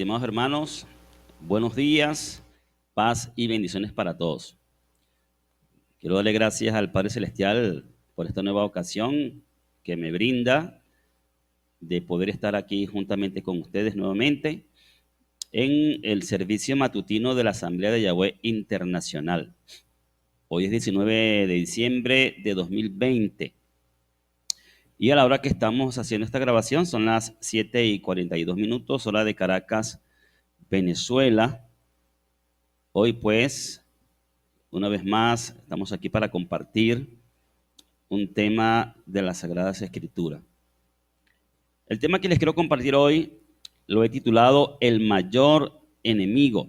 Estimados hermanos, buenos días, paz y bendiciones para todos. Quiero darle gracias al Padre Celestial por esta nueva ocasión que me brinda de poder estar aquí juntamente con ustedes nuevamente en el servicio matutino de la Asamblea de Yahweh Internacional. Hoy es 19 de diciembre de 2020 y a la hora que estamos haciendo esta grabación son las 7:42, hora de Caracas, Venezuela. Hoy pues, una vez más, estamos aquí para compartir un tema de las Sagradas Escrituras. El tema que les quiero compartir hoy lo he titulado El mayor enemigo.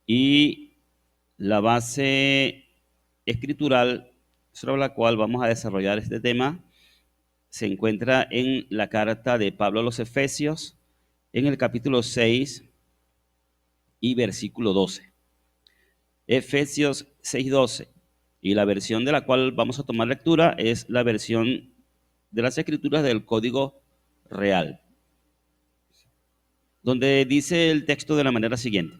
Y la base escritural sobre la cual vamos a desarrollar este tema se encuentra en la carta de Pablo a los Efesios, en el capítulo 6 y versículo 12. Efesios 6:12. Y la versión de la cual vamos a tomar lectura es la versión de las Escrituras del Código Real, donde dice el texto de la manera siguiente: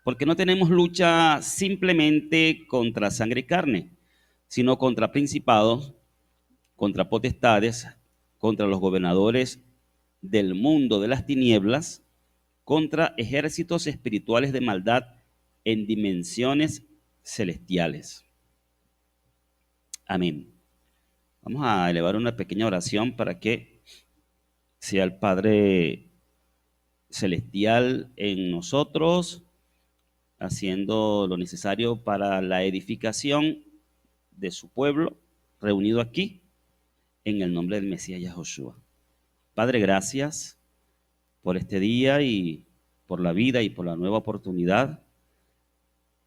porque no tenemos lucha simplemente contra sangre y carne, sino contra principados, contra potestades, contra los gobernadores del mundo de las tinieblas, contra ejércitos espirituales de maldad en dimensiones celestiales. Amén. Vamos a elevar una pequeña oración para que sea el Padre Celestial en nosotros, haciendo lo necesario para la edificación de su pueblo reunido aquí en el nombre del Mesías Yahoshua. Padre, gracias por este día y por la vida y por la nueva oportunidad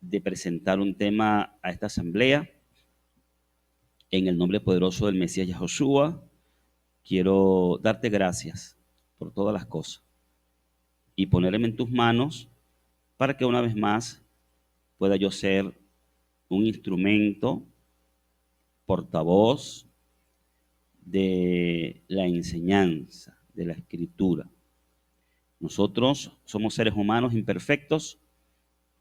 de presentar un tema a esta asamblea. En el nombre poderoso del Mesías Yahoshua, quiero darte gracias por todas las cosas y ponerme en tus manos para que una vez más pueda yo ser un instrumento, portavoz de la enseñanza, de la escritura. Nosotros somos seres humanos imperfectos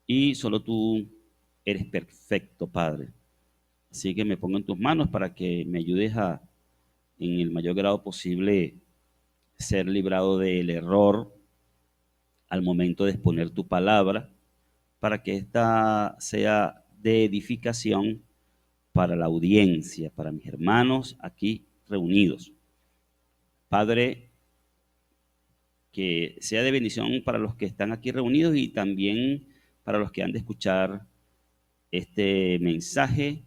y solo tú eres perfecto, Padre. Así que me pongo en tus manos para que me ayudes a, en el mayor grado posible, ser librado del error al momento de exponer tu palabra, para que esta sea de edificación para la audiencia, para mis hermanos aquí reunidos. Padre, que sea de bendición para los que están aquí reunidos y también para los que han de escuchar este mensaje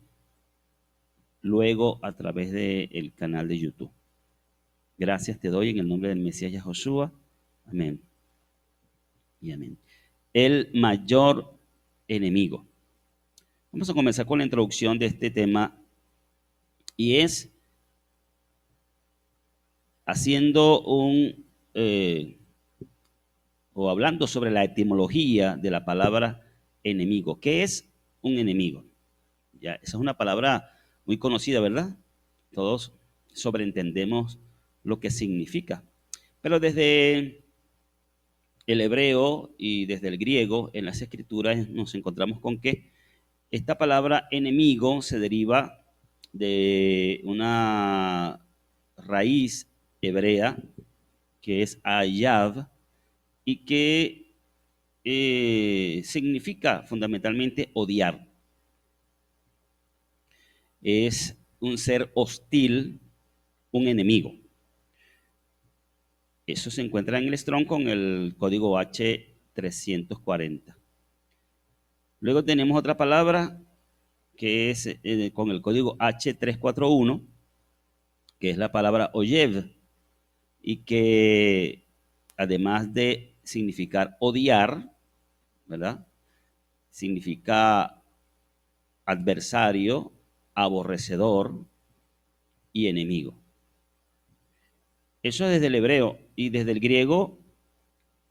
luego a través del canal de YouTube. Gracias te doy en el nombre del Mesías Yahoshua. Amén y amén. El mayor enemigo. Vamos a comenzar con la introducción de este tema y es haciendo o hablando sobre la etimología de la palabra enemigo. ¿Qué es un enemigo? Ya, esa es una palabra muy conocida, ¿verdad? Todos sobreentendemos lo que significa. Pero desde el hebreo y desde el griego en las escrituras nos encontramos con que esta palabra enemigo se deriva de una raíz hebrea que es ayav y que significa fundamentalmente odiar. Es un ser hostil, un enemigo. Eso se encuentra en el Strong con el código H340. Luego tenemos otra palabra que es con el código H341, que es la palabra oyev, y que además de significar odiar, ¿verdad? Significa adversario, aborrecedor y enemigo. Eso es desde el hebreo y desde el griego,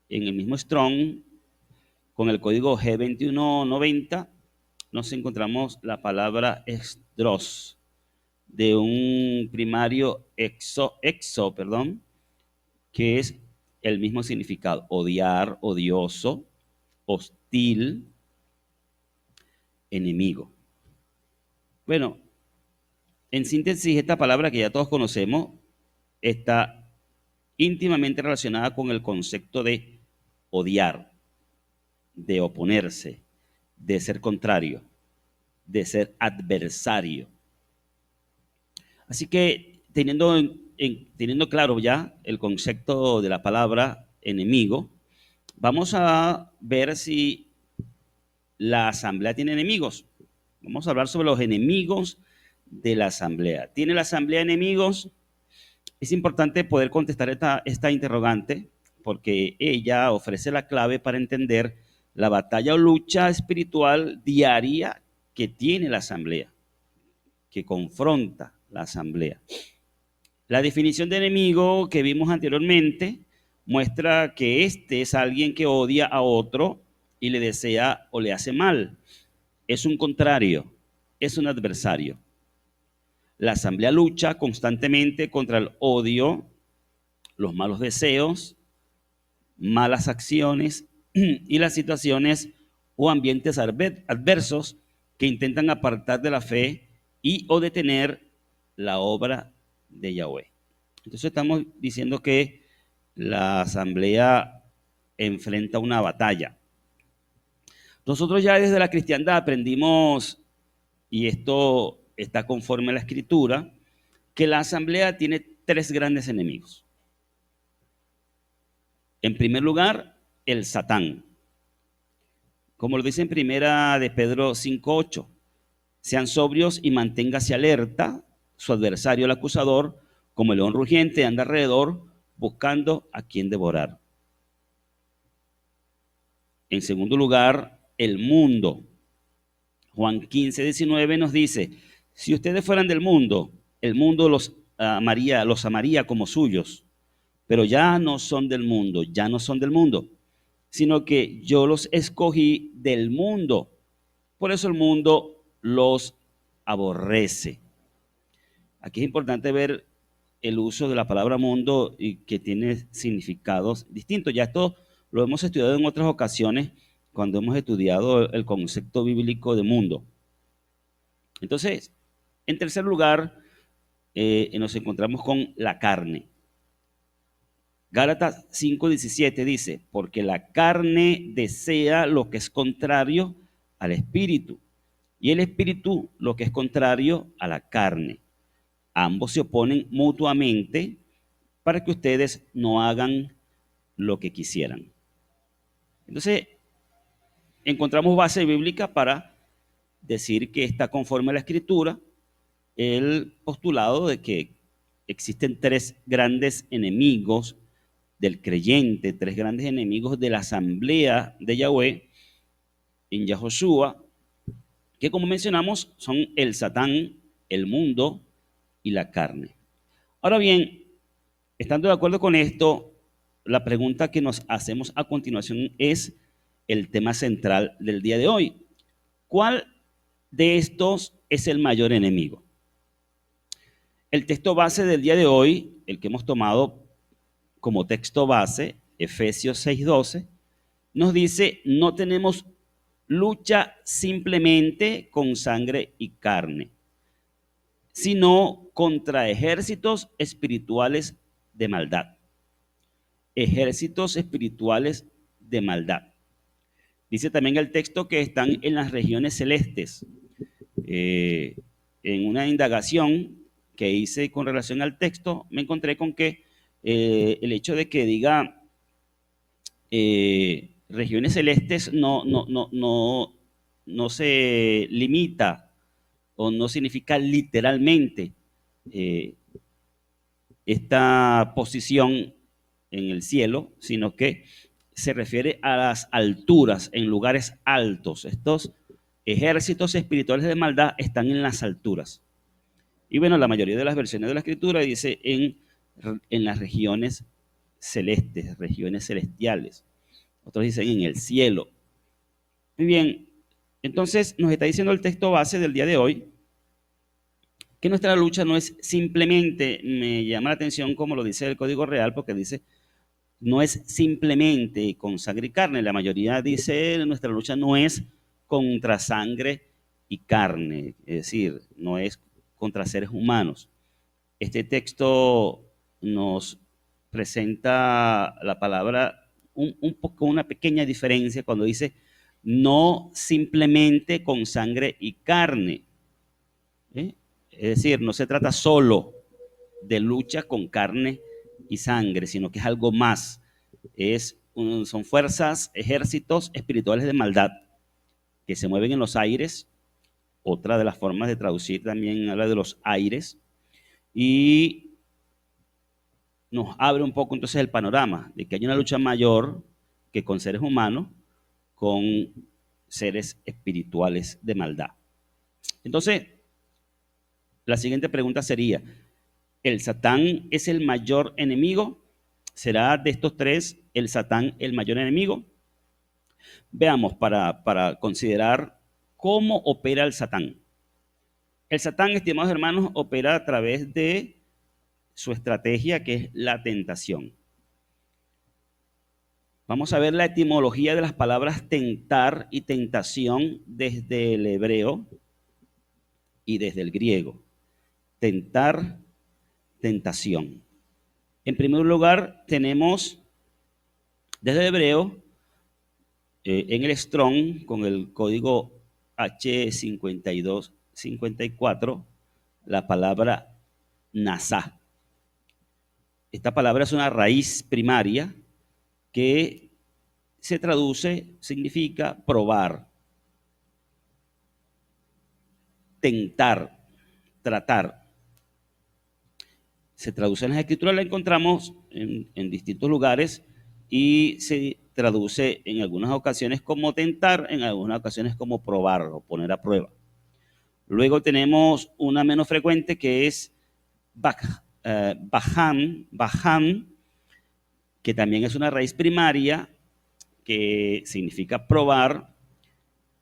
en el mismo Strong, con el código G2190, nos encontramos la palabra esdros, de un primario exo, que es el mismo significado: odiar, odioso, hostil, enemigo. Bueno, en síntesis, esta palabra que ya todos conocemos está íntimamente relacionada con el concepto de odiar, de oponerse, de ser contrario, de ser adversario. Así que teniendo claro ya el concepto de la palabra enemigo, vamos a ver si la asamblea tiene enemigos. Vamos a hablar sobre los enemigos de la asamblea. ¿Tiene la asamblea enemigos? Es importante poder contestar esta interrogante porque ella ofrece la clave para entender la batalla o lucha espiritual diaria que tiene la asamblea, que confronta la asamblea. La definición de enemigo que vimos anteriormente muestra que este es alguien que odia a otro y le desea o le hace mal. Es un contrario, es un adversario. La asamblea lucha constantemente contra el odio, los malos deseos, malas acciones y las situaciones o ambientes adversos que intentan apartar de la fe y o detener la obra de Yahweh. Entonces estamos diciendo que la asamblea enfrenta una batalla. Nosotros ya desde la cristiandad aprendimos, y esto está conforme a la escritura, que la asamblea tiene tres grandes enemigos. En primer lugar, el Satán. Como lo dice en primera de Pedro 5:8, sean sobrios y manténgase alerta. Su adversario, el acusador, como el león rugiente, anda alrededor buscando a quien devorar. En segundo lugar, el mundo. Juan 15:19 nos dice, si ustedes fueran del mundo, el mundo los amaría como suyos, pero ya no son del mundo, sino que yo los escogí del mundo. Por eso el mundo los aborrece. Aquí es importante ver el uso de la palabra mundo y que tiene significados distintos. Ya esto lo hemos estudiado en otras ocasiones cuando hemos estudiado el concepto bíblico de mundo. Entonces, en tercer lugar, nos encontramos con la carne. Gálatas 5:17 dice, porque la carne desea lo que es contrario al espíritu y el espíritu lo que es contrario a la carne. Ambos se oponen mutuamente para que ustedes no hagan lo que quisieran. Entonces, encontramos base bíblica para decir que está conforme a la escritura el postulado de que existen tres grandes enemigos del creyente, tres grandes enemigos de la asamblea de Yahweh en Yahoshua, que como mencionamos son el Satán, el mundo y la carne. Ahora bien, estando de acuerdo con esto, la pregunta que nos hacemos a continuación es el tema central del día de hoy. ¿Cuál de estos es el mayor enemigo? El texto base del día de hoy, el que hemos tomado como texto base, Efesios 6:12, nos dice, no tenemos lucha simplemente con sangre y carne, sino contra ejércitos espirituales de maldad. Ejércitos espirituales de maldad. Dice también el texto que están en las regiones celestes. En una indagación que hice con relación al texto, me encontré con que el hecho de que diga regiones celestes no se limita o no significa literalmente esta posición en el cielo, sino que se refiere a las alturas, en lugares altos. Estos ejércitos espirituales de maldad están en las alturas. Y bueno, la mayoría de las versiones de la escritura dice en las regiones celestes, regiones celestiales. Otros dicen en el cielo. Muy bien, entonces nos está diciendo el texto base del día de hoy que nuestra lucha no es simplemente, me llama la atención como lo dice el Código Real, porque dice no es simplemente con sangre y carne. La mayoría dice, nuestra lucha no es contra sangre y carne, es decir, no es contra seres humanos. Este texto nos presenta la palabra un poco, una pequeña diferencia cuando dice no simplemente con sangre y carne. ¿Eh? Es decir, no se trata solo de lucha con carne y sangre, sino que es algo más. Son fuerzas, ejércitos espirituales de maldad que se mueven en los aires. Otra de las formas de traducir también habla de los aires. Y nos abre un poco entonces el panorama de que hay una lucha mayor que con seres humanos, con seres espirituales de maldad. Entonces, la siguiente pregunta sería, ¿el Satán es el mayor enemigo? ¿Será de estos tres el Satán el mayor enemigo? Veamos para considerar cómo opera el Satán. El Satán, estimados hermanos, opera a través de su estrategia, que es la tentación. Vamos a ver la etimología de las palabras tentar y tentación desde el hebreo y desde el griego. Tentar, tentación. En primer lugar, tenemos desde el hebreo, en el Strong, con el código H5254, la palabra nasá. Esta palabra es una raíz primaria que se traduce, significa probar, tentar, tratar. Se traduce en las escrituras, la encontramos en distintos lugares y se traduce en algunas ocasiones como tentar, en algunas ocasiones como probar o poner a prueba. Luego tenemos una menos frecuente que es bajam, que también es una raíz primaria que significa probar,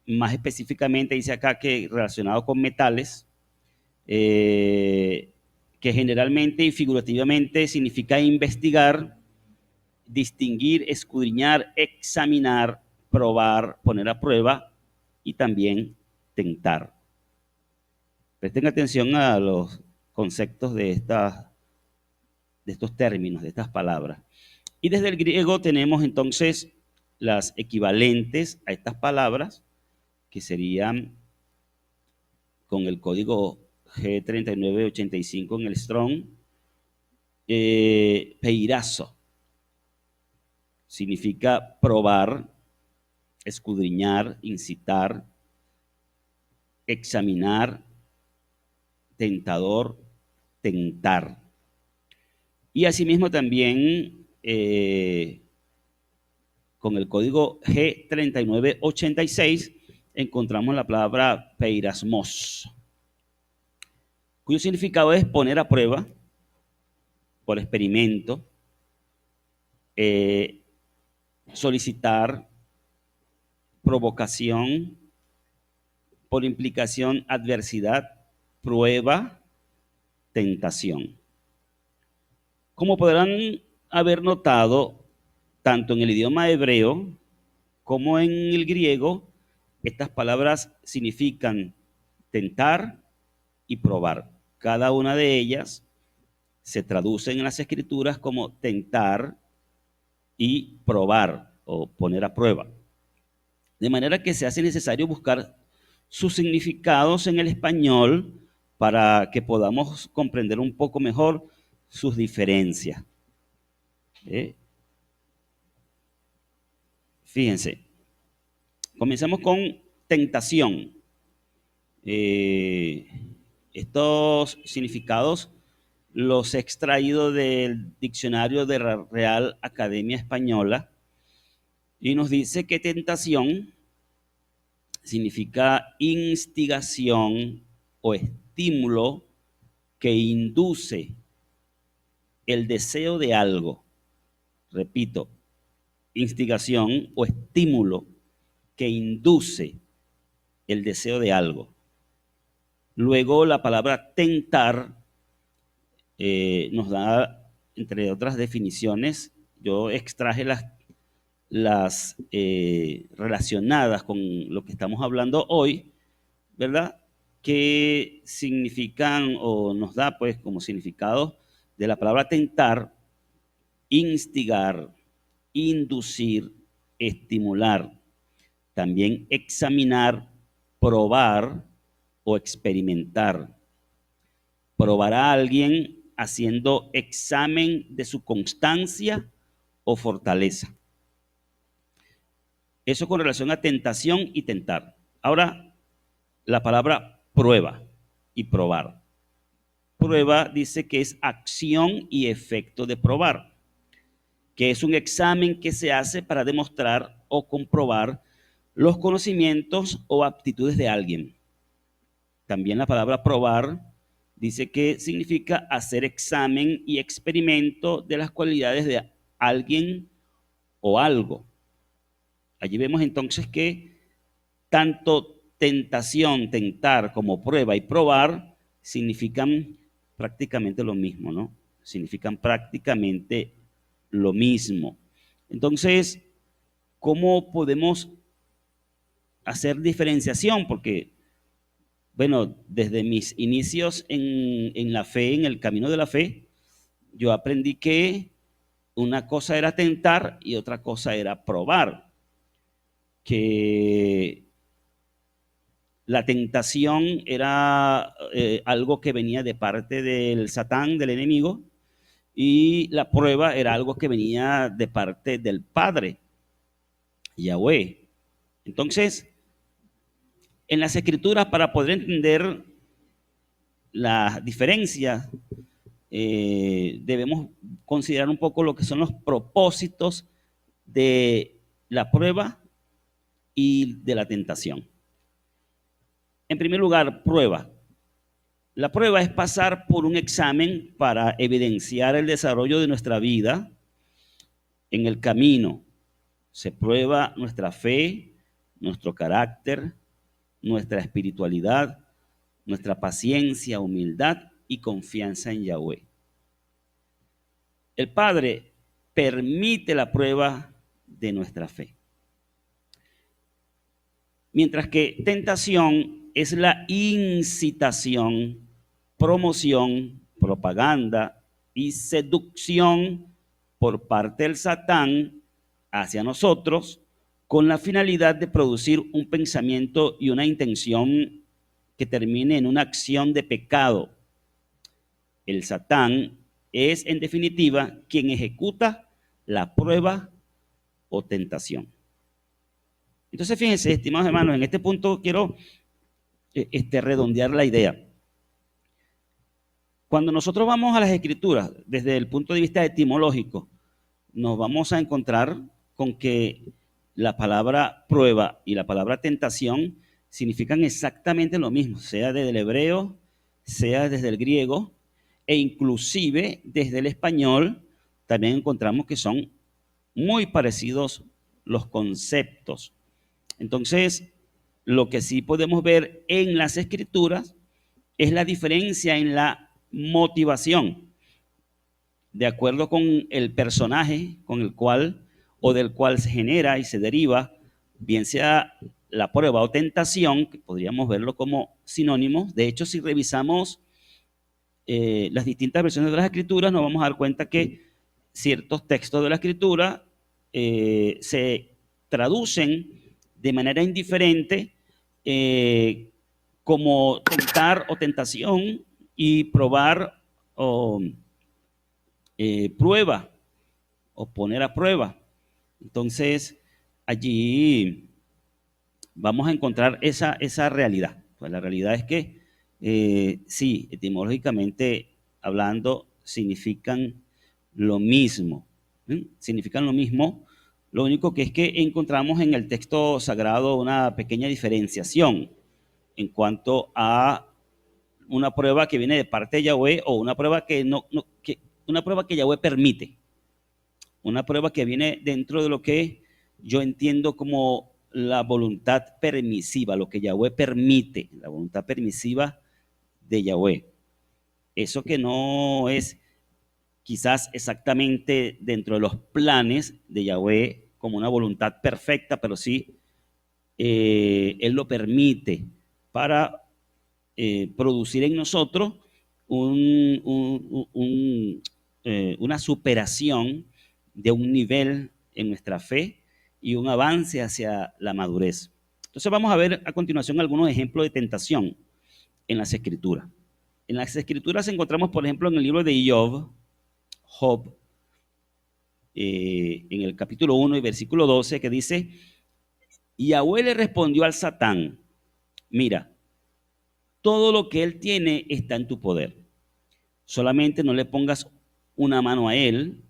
más específicamente dice acá que relacionado con metales, que generalmente y figurativamente significa investigar, distinguir, escudriñar, examinar, probar, poner a prueba y también tentar. Presten atención a los conceptos de estos términos, de estas palabras. Y desde el griego tenemos entonces las equivalentes a estas palabras, que serían con el código G3985 en el Strong, peirazo, significa probar, escudriñar, incitar, examinar, tentador, tentar. Y asimismo también con el código G3986 encontramos la palabra peirasmos, cuyo significado es poner a prueba, por experimento, solicitar, provocación, por implicación, adversidad, prueba, tentación. Como podrán haber notado, tanto en el idioma hebreo como en el griego, estas palabras significan tentar y probar. Cada una de ellas se traduce en las escrituras como tentar y probar o poner a prueba. De manera que se hace necesario buscar sus significados en el español para que podamos comprender un poco mejor sus diferencias. Fíjense, comencemos con tentación. Estos significados los he extraído del diccionario de la Real Academia Española y nos dice que tentación significa instigación o estímulo que induce el deseo de algo. Repito, instigación o estímulo que induce el deseo de algo. Luego la palabra tentar nos da, entre otras definiciones, yo extraje las relacionadas con lo que estamos hablando hoy, ¿verdad? Que significan o nos da pues como significado de la palabra tentar, instigar, inducir, estimular, también examinar, probar o experimentar. Probar a alguien haciendo examen de su constancia o fortaleza. Eso con relación a tentación y tentar. Ahora, la palabra prueba y probar. Prueba dice que es acción y efecto de probar, que es un examen que se hace para demostrar o comprobar los conocimientos o aptitudes de alguien. También la palabra probar dice que significa hacer examen y experimento de las cualidades de alguien o algo. Allí vemos entonces que tanto tentación, tentar, como prueba y probar significan prácticamente lo mismo, ¿no? Significan prácticamente lo mismo. Entonces, ¿cómo podemos hacer diferenciación? Porque, bueno, desde mis inicios en la fe, en el camino de la fe, yo aprendí que una cosa era tentar y otra cosa era probar. Que la tentación era algo que venía de parte del Satán, del enemigo, y la prueba era algo que venía de parte del Padre, Yahweh. Entonces, en las Escrituras, para poder entender las diferencias, debemos considerar un poco lo que son los propósitos de la prueba y de la tentación. En primer lugar, prueba. La prueba es pasar por un examen para evidenciar el desarrollo de nuestra vida en el camino. Se prueba nuestra fe, nuestro carácter, nuestra espiritualidad, nuestra paciencia, humildad y confianza en Yahweh. El Padre permite la prueba de nuestra fe. Mientras que tentación es la incitación, promoción, propaganda y seducción por parte del Satán hacia nosotros con la finalidad de producir un pensamiento y una intención que termine en una acción de pecado. El Satán es, en definitiva, quien ejecuta la prueba o tentación. Entonces, fíjense, estimados hermanos, en este punto quiero redondear la idea. Cuando nosotros vamos a las Escrituras, desde el punto de vista etimológico, nos vamos a encontrar con que la palabra prueba y la palabra tentación significan exactamente lo mismo, sea desde el hebreo, sea desde el griego, e inclusive desde el español, también encontramos que son muy parecidos los conceptos. Entonces, lo que sí podemos ver en las Escrituras es la diferencia en la motivación, de acuerdo con el personaje con el cual o del cual se genera y se deriva, bien sea la prueba o tentación, que podríamos verlo como sinónimos. De hecho, si revisamos las distintas versiones de las Escrituras, nos vamos a dar cuenta que ciertos textos de la Escritura se traducen de manera indiferente como tentar o tentación y probar o prueba o poner a prueba. Entonces, allí vamos a encontrar esa realidad. Pues la realidad es que sí, etimológicamente hablando, significan lo mismo. Significan lo mismo. Lo único que es que encontramos en el texto sagrado una pequeña diferenciación en cuanto a una prueba que viene de parte de Yahweh o una prueba una prueba que Yahweh permite. Una prueba que viene dentro de lo que yo entiendo como la voluntad permisiva, lo que Yahweh permite, la voluntad permisiva de Yahweh. Eso que no es quizás exactamente dentro de los planes de Yahweh como una voluntad perfecta, pero sí Él lo permite para producir en nosotros una superación de un nivel en nuestra fe y un avance hacia la madurez. Entonces vamos a ver a continuación algunos ejemplos de tentación en las Escrituras. En las Escrituras encontramos, por ejemplo, en el libro de Job, en el capítulo 1 y versículo 12, que dice, Yahweh le respondió al Satán, mira, todo lo que él tiene está en tu poder. Solamente no le pongas una mano a él.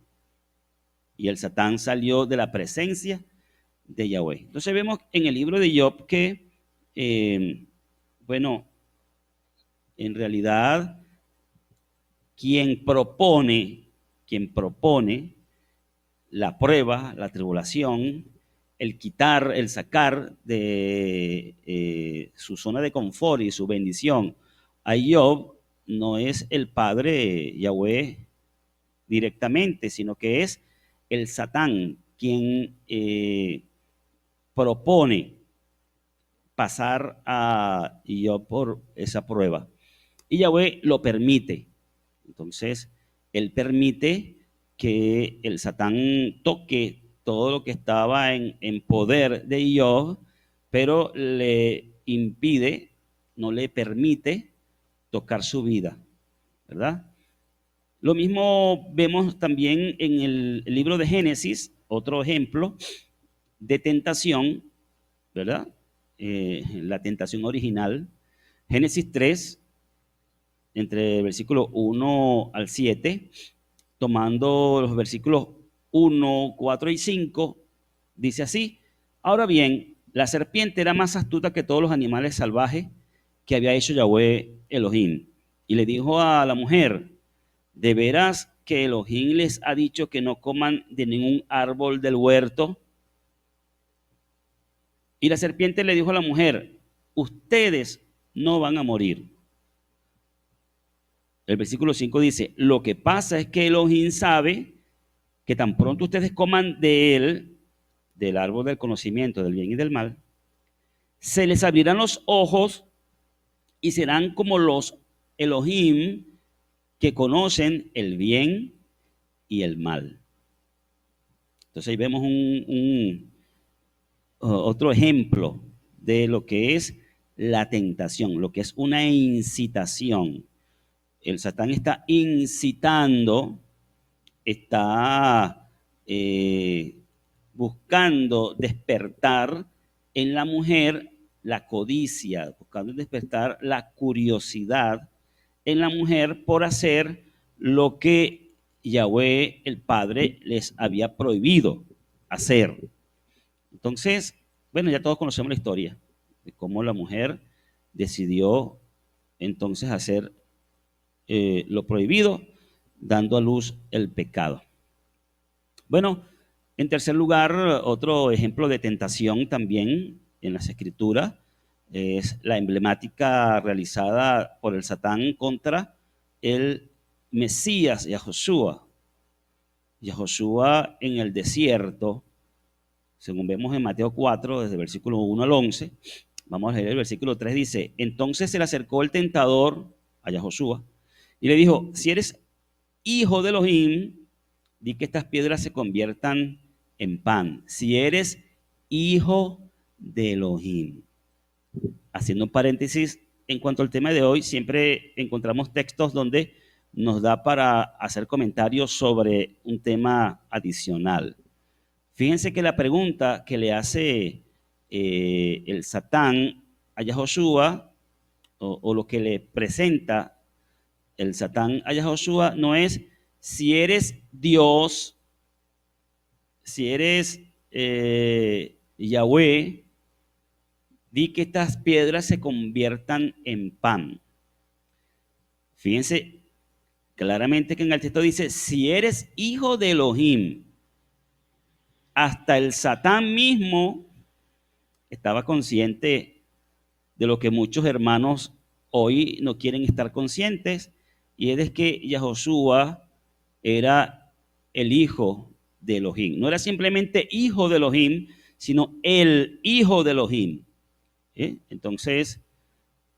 Y el Satán salió de la presencia de Yahweh. Entonces vemos en el libro de Job que, bueno, en realidad quien propone la prueba, la tribulación, el quitar, el sacar de su zona de confort y su bendición a Job, no es el Padre Yahweh directamente, sino que es el Satán quien propone pasar a Job por esa prueba. Y Yahweh lo permite. Entonces, él permite que el Satán toque todo lo que estaba en poder de Job, pero le impide, no le permite tocar su vida, ¿verdad? Lo mismo vemos también en el libro de Génesis, otro ejemplo de tentación, ¿verdad? La tentación original. Génesis 3, entre el versículo 1 al 7, tomando los versículos 1, 4 y 5, dice así, ahora bien, la serpiente era más astuta que todos los animales salvajes que había hecho Yahweh Elohim. Y le dijo a la mujer, ¿de veras que Elohim les ha dicho que no coman de ningún árbol del huerto? Y la serpiente le dijo a la mujer, ustedes no van a morir. El versículo 5 dice, lo que pasa es que Elohim sabe que tan pronto ustedes coman de él, del árbol del conocimiento del bien y del mal, se les abrirán los ojos y serán como los Elohim que conocen el bien y el mal. Entonces ahí vemos otro ejemplo de lo que es la tentación, lo que es una incitación. El Satán está incitando, está buscando despertar en la mujer la codicia, buscando despertar la curiosidad en la mujer por hacer lo que Yahweh, el Padre, les había prohibido hacer. Entonces, bueno, ya todos conocemos la historia de cómo la mujer decidió entonces hacer lo prohibido, dando a luz el pecado. Bueno, en tercer lugar, otro ejemplo de tentación también en las Escrituras es la emblemática realizada por el Satán contra el Mesías Yahoshua. Yahoshua en el desierto, según vemos en Mateo 4, desde el versículo 1 al 11, vamos a leer el versículo 3, dice, entonces se le acercó el tentador a Yahoshua y le dijo, si eres hijo de Elohim, di que estas piedras se conviertan en pan. Si eres hijo de Elohim. Haciendo un paréntesis, en cuanto al tema de hoy, siempre encontramos textos donde nos da para hacer comentarios sobre un tema adicional. Fíjense que la pregunta que le hace el Satán a Yahoshua, o lo que le presenta el Satán a Yahoshua, no es si eres Dios, si eres Yahweh, di que estas piedras se conviertan en pan. Fíjense claramente que en el texto dice, si eres hijo de Elohim, hasta el Satán mismo estaba consciente de lo que muchos hermanos hoy no quieren estar conscientes, y es de que Yahoshua era el hijo de Elohim. No era simplemente hijo de Elohim, sino el hijo de Elohim. Entonces,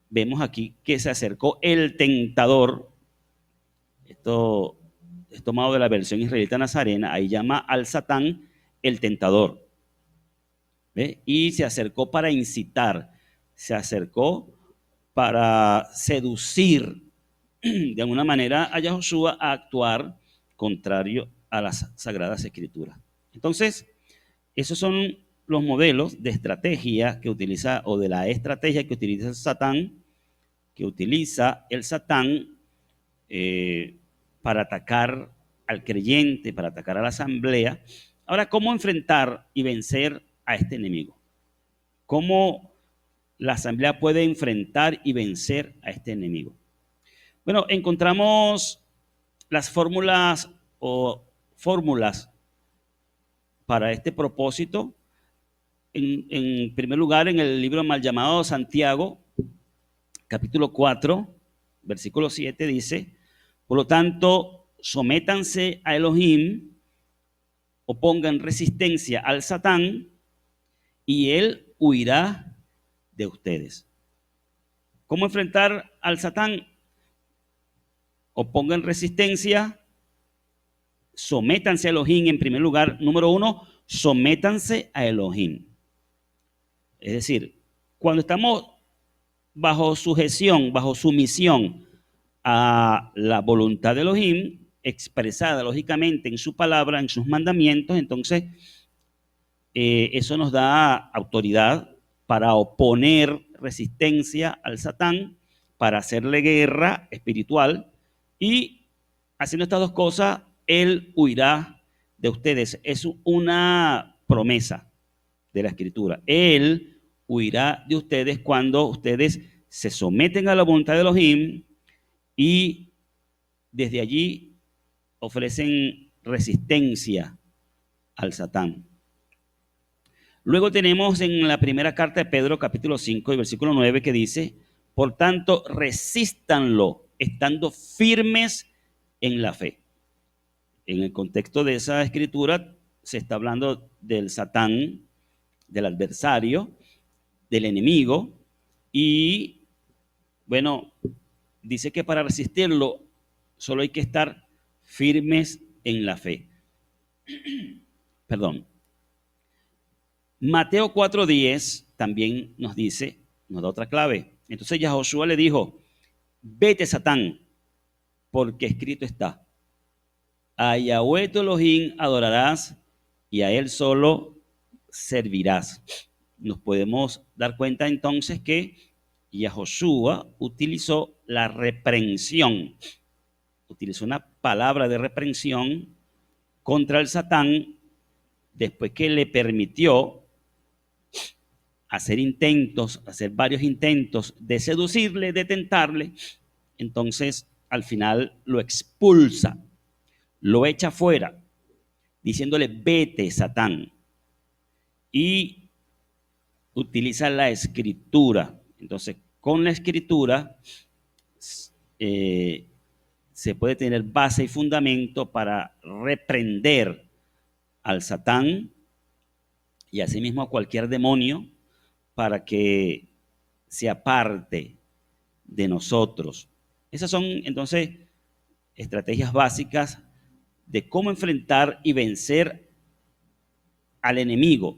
vemos aquí que se acercó el tentador. Esto es tomado de la versión israelita nazarena. Ahí llama al Satán el tentador. Y se acercó para incitar, se acercó para seducir de alguna manera a Yahoshua a actuar contrario a las Sagradas Escrituras. Entonces, esos son los modelos de estrategia que utiliza, o de la estrategia que utiliza el Satán, para atacar al creyente, para atacar a la asamblea. Ahora, ¿cómo enfrentar y vencer a este enemigo? ¿Cómo la asamblea puede enfrentar y vencer a este enemigo? Bueno, encontramos las fórmulas para este propósito. En primer lugar, en el libro mal llamado Santiago, capítulo 4, versículo 7, dice: por lo tanto, sométanse a Elohim, opongan resistencia al Satán, y él huirá de ustedes. ¿Cómo enfrentar al Satán? Opongan resistencia, sométanse a Elohim en primer lugar. Número 1, sométanse a Elohim. Es decir, cuando estamos bajo sujeción, bajo sumisión a la voluntad de Elohim, expresada lógicamente en su palabra, en sus mandamientos, entonces eso nos da autoridad para oponer resistencia al Satán, para hacerle guerra espiritual, y haciendo estas dos cosas, él huirá de ustedes. Es una promesa de la Escritura. Él huirá de ustedes cuando ustedes se someten a la voluntad de Elohim y desde allí ofrecen resistencia al Satán. Luego tenemos en la primera carta de Pedro, capítulo 5 y versículo 9, que dice: por tanto, resístanlo, estando firmes en la fe. En el contexto de esa escritura se está hablando del Satán, del adversario, del enemigo, y bueno, dice que para resistirlo solo hay que estar firmes en la fe. Perdón. Mateo 4:10 también nos dice, nos da otra clave. Entonces Yahoshua le dijo: vete, Satán, porque escrito está: a Yahweh tu Elohim adorarás y a él solo servirás. Nos podemos dar cuenta entonces que Yahoshua utilizó la reprensión, utilizó una palabra de reprensión contra el Satán después que le permitió hacer varios intentos de seducirle, de tentarle. Entonces al final lo expulsa, lo echa fuera, diciéndole: vete, Satán. Y utiliza la escritura. Entonces, con la escritura se puede tener base y fundamento para reprender al Satán y asimismo a cualquier demonio para que se aparte de nosotros. Esas son entonces estrategias básicas de cómo enfrentar y vencer al enemigo.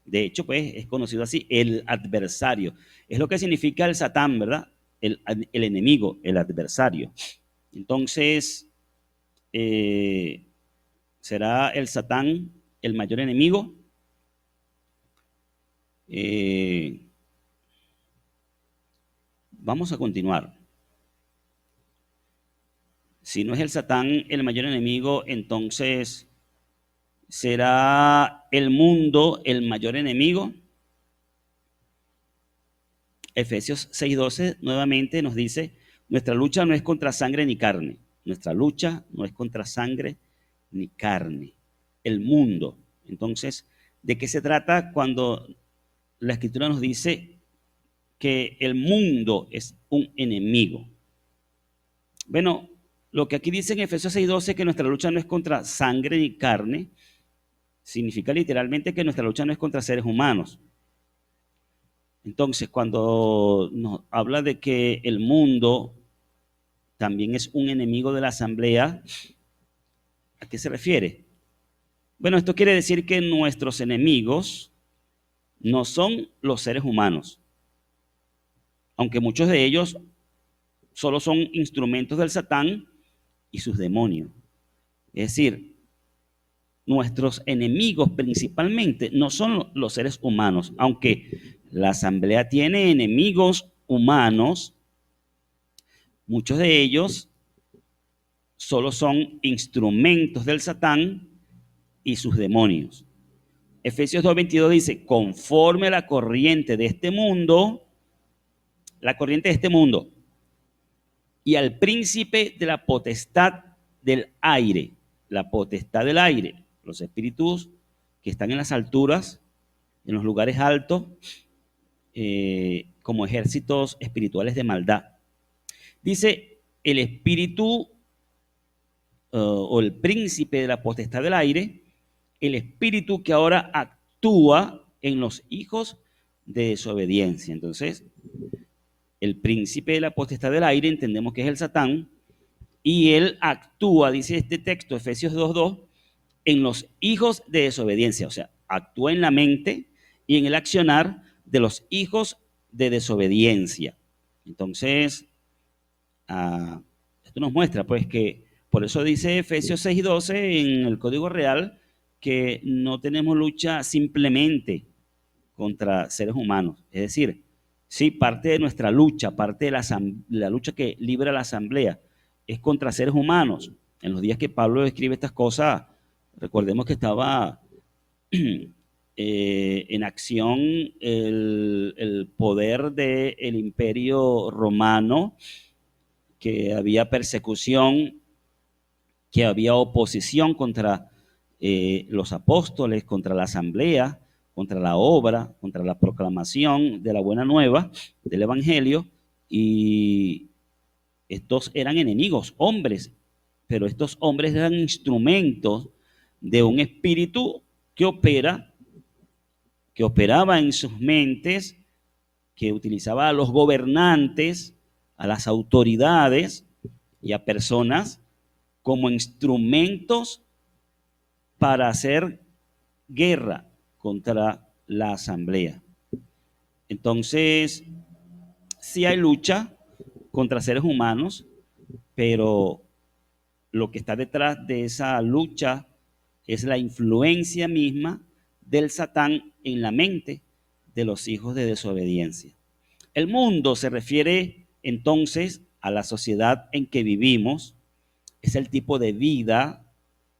De hecho, pues es conocido así, el adversario. Es lo que significa el Satán, ¿verdad? El enemigo, el adversario. Entonces, ¿será el Satán el mayor enemigo? Vamos a continuar. Si no es el Satán el mayor enemigo, entonces, ¿será el mundo el mayor enemigo? Efesios 6:12 nuevamente nos dice: nuestra lucha no es contra sangre ni carne. Nuestra lucha no es contra sangre ni carne. El mundo. Entonces, ¿de qué se trata cuando la Escritura nos dice que el mundo es un enemigo? Bueno, lo que aquí dice en Efesios 6:12, que nuestra lucha no es contra sangre ni carne, significa literalmente que nuestra lucha no es contra seres humanos. Entonces, cuando nos habla de que el mundo también es un enemigo de la asamblea, ¿a qué se refiere? Bueno, esto quiere decir que nuestros enemigos no son los seres humanos, aunque muchos de ellos solo son instrumentos del Satán y sus demonios. Es decir, nuestros enemigos principalmente no son los seres humanos, aunque la asamblea tiene enemigos humanos, muchos de ellos solo son instrumentos del Satán y sus demonios. Efesios 2:22 dice, conforme a la corriente de este mundo, y al príncipe de la potestad del aire, los espíritus que están en las alturas, en los lugares altos, como ejércitos espirituales de maldad. Dice, el espíritu o el príncipe de la potestad del aire, el espíritu que ahora actúa en los hijos de desobediencia. Entonces, el príncipe de la potestad del aire entendemos que es el Satán, y él actúa, dice este texto, Efesios 2:2, en los hijos de desobediencia, o sea, actúa en la mente y en el accionar de los hijos de desobediencia. Entonces, esto nos muestra pues que, por eso dice Efesios 6:12 en el Código Real, que no tenemos lucha simplemente contra seres humanos. Es decir, sí, parte de nuestra lucha, parte de la lucha que libra la asamblea, es contra seres humanos. En los días que Pablo escribe estas cosas, recordemos que estaba en acción el poder del imperio romano, que había persecución, que había oposición contra los apóstoles, contra la asamblea, contra la obra, contra la proclamación de la buena nueva, del evangelio, y estos eran enemigos, hombres, pero estos hombres eran instrumentos de un espíritu que operaba en sus mentes, que utilizaba a los gobernantes, a las autoridades y a personas como instrumentos para hacer guerra contra la asamblea. Entonces, sí hay lucha contra seres humanos, pero lo que está detrás de esa lucha es la influencia misma del Satán en la mente de los hijos de desobediencia. El mundo se refiere entonces a la sociedad en que vivimos, es el tipo de vida,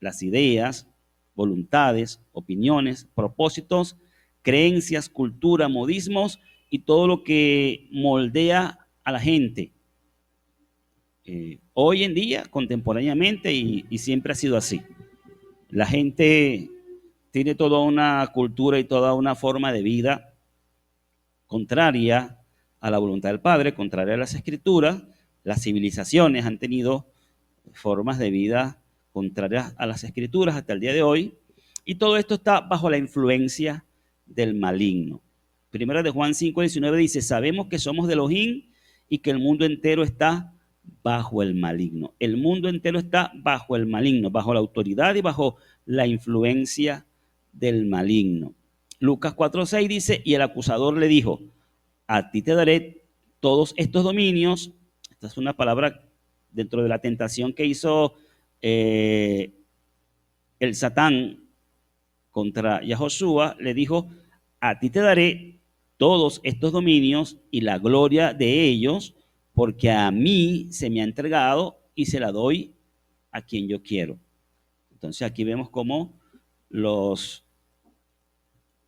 las ideas, voluntades, opiniones, propósitos, creencias, cultura, modismos y todo lo que moldea a la gente. Hoy en día, contemporáneamente, y siempre ha sido así. La gente tiene toda una cultura y toda una forma de vida contraria a la voluntad del Padre, contraria a las Escrituras. Las civilizaciones han tenido formas de vida contrarias a las Escrituras hasta el día de hoy, y todo esto está bajo la influencia del maligno. Primera de Juan 5:19 dice, sabemos que somos de Elohim y que el mundo entero está bajo el maligno. El mundo entero está bajo el maligno, bajo la autoridad y bajo la influencia del maligno. Lucas 4:6 dice, y el acusador le dijo, a ti te daré todos estos dominios. Esta es una palabra dentro de la tentación que hizo el Satán contra Yahoshua. Le dijo, a ti te daré todos estos dominios y la gloria de ellos, porque a mí se me ha entregado y se la doy a quien yo quiero. Entonces aquí vemos cómo los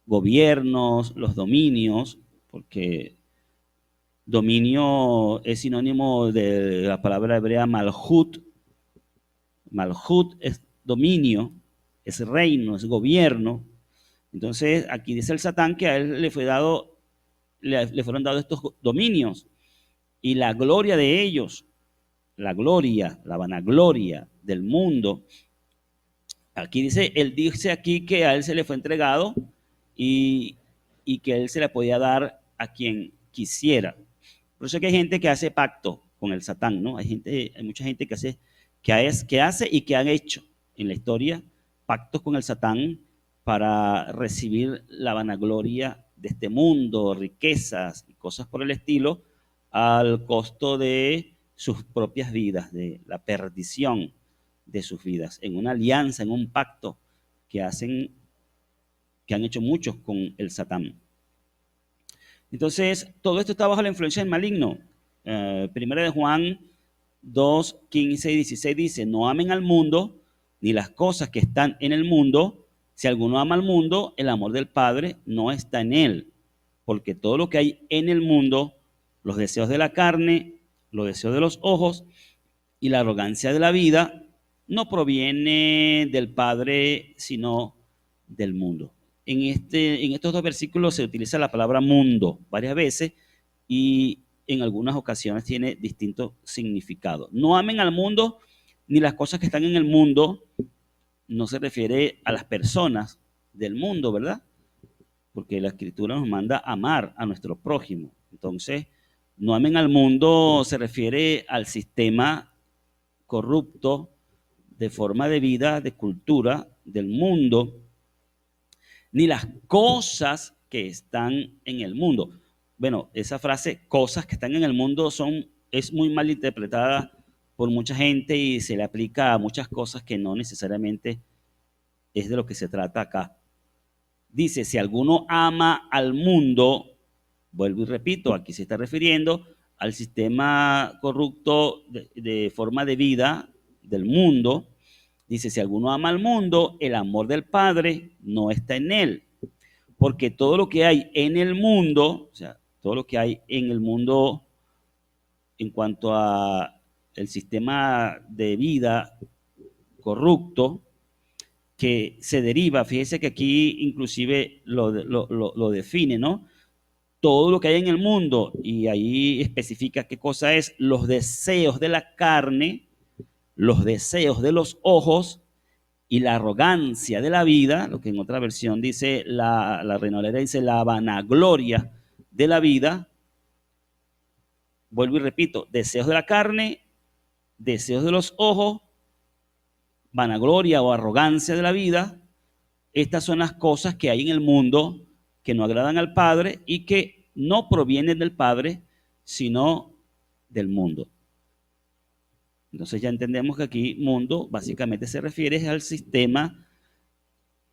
gobiernos, los dominios, porque dominio es sinónimo de la palabra hebrea malhut. Malhut es dominio, es reino, es gobierno. Entonces aquí dice el Satán que a él le fueron dados estos dominios y la gloria de ellos. la gloria, la vanagloria del mundo. Aquí dice, él dice aquí que a él se le fue entregado y, y que él se le podía dar a quien quisiera. Por eso es que hay gente que hace pacto con el Satán, ¿no? Hay mucha gente que hace y que han hecho en la historia pactos con el Satán para recibir la vanagloria de este mundo, riquezas y cosas por el estilo, al costo de sus propias vidas, de la perdición de sus vidas, en una alianza, en un pacto que han hecho muchos con el Satán. Entonces, todo esto está bajo la influencia del maligno. Primera de Juan 2, 15 y 16 dice, no amen al mundo ni las cosas que están en el mundo. Si alguno ama al mundo, el amor del Padre no está en él. Porque todo lo que hay en el mundo, los deseos de la carne, los deseos de los ojos y la arrogancia de la vida, no proviene del Padre, sino del mundo. En estos dos versículos se utiliza la palabra mundo varias veces y en algunas ocasiones tiene distintos significados. No amen al mundo ni las cosas que están en el mundo. No se refiere a las personas del mundo, ¿verdad? Porque la Escritura nos manda amar a nuestro prójimo. Entonces, no amen al mundo se refiere al sistema corrupto de forma de vida, de cultura del mundo, ni las cosas que están en el mundo. Bueno, esa frase, cosas que están en el mundo, es muy mal interpretada por mucha gente y se le aplica a muchas cosas que no necesariamente es de lo que se trata acá. Dice, si alguno ama al mundo, vuelvo y repito, aquí se está refiriendo al sistema corrupto de forma de vida del mundo. Dice, si alguno ama al mundo, el amor del Padre no está en él. Porque todo lo que hay en el mundo, o sea, todo lo que hay en el mundo en cuanto a el sistema de vida corrupto, que se deriva, fíjese que aquí inclusive lo define, ¿no? Todo lo que hay en el mundo, y ahí especifica qué cosa es, los deseos de la carne, los deseos de los ojos y la arrogancia de la vida, lo que en otra versión dice, la Reina Valera dice la vanagloria de la vida. Vuelvo y repito, deseos de la carne, deseos de los ojos, vanagloria o arrogancia de la vida. Estas son las cosas que hay en el mundo que no agradan al Padre y que no provienen del Padre, sino del mundo. Entonces ya entendemos que aquí mundo básicamente se refiere al sistema,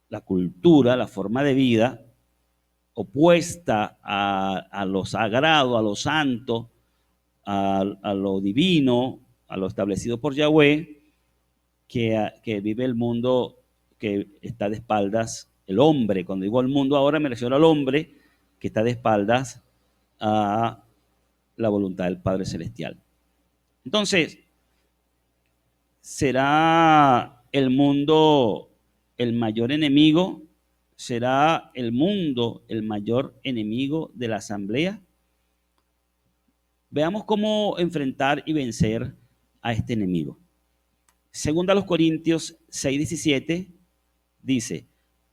la cultura, la forma de vida opuesta a lo sagrado, a lo santo, a lo divino, a lo establecido por Yahweh, que vive el mundo que está de espaldas, el hombre. Cuando digo el mundo ahora me refiero al hombre que está de espaldas a la voluntad del Padre Celestial. Entonces, ¿será el mundo el mayor enemigo? ¿Será el mundo el mayor enemigo de la asamblea? Veamos cómo enfrentar y vencer a este enemigo. Segunda a los Corintios 6:17 dice,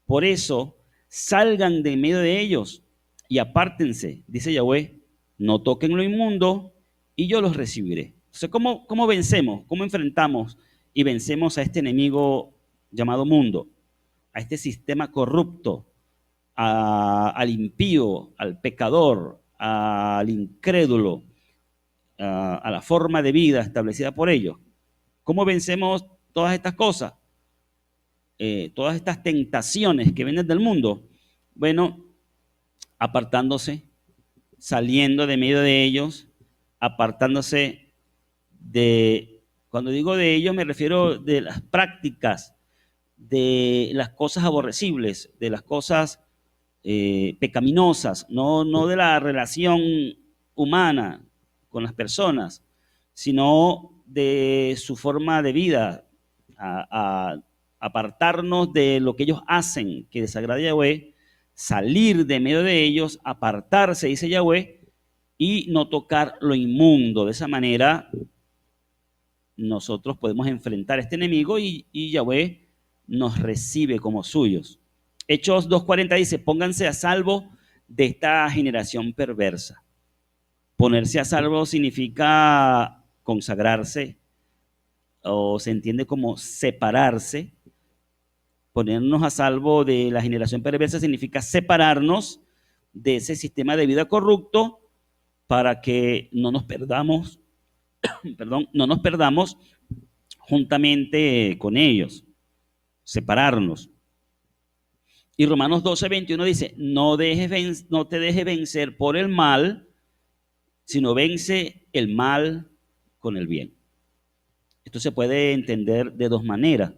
por eso salgan de en medio de ellos y apártense, dice Yahweh, no toquen lo inmundo y yo los recibiré. Entonces, ¿cómo vencemos? ¿Cómo enfrentamos y vencemos a este enemigo llamado mundo? A este sistema corrupto, al impío, al pecador, al incrédulo, a la forma de vida establecida por ellos. ¿Cómo vencemos todas estas cosas? Todas estas tentaciones que vienen del mundo. Bueno, apartándose, saliendo de medio de ellos, apartándose de, cuando digo de ellos me refiero de las prácticas, de las cosas aborrecibles, de las cosas pecaminosas, no de la relación humana con las personas, sino de su forma de vida, a apartarnos de lo que ellos hacen que desagrada a Yahweh, salir de medio de ellos, apartarse, dice Yahweh, y no tocar lo inmundo. De esa manera nosotros podemos enfrentar a este enemigo y Yahweh nos recibe como suyos. Hechos 2:40 dice, pónganse a salvo de esta generación perversa. Ponerse a salvo significa consagrarse, o se entiende como separarse. Ponernos a salvo de la generación perversa significa separarnos de ese sistema de vida corrupto para que no nos perdamos, no nos perdamos juntamente con ellos, separarnos. Y Romanos 12:21 dice, no te dejes vencer por el mal, sino vence el mal con el bien. Esto se puede entender de dos maneras.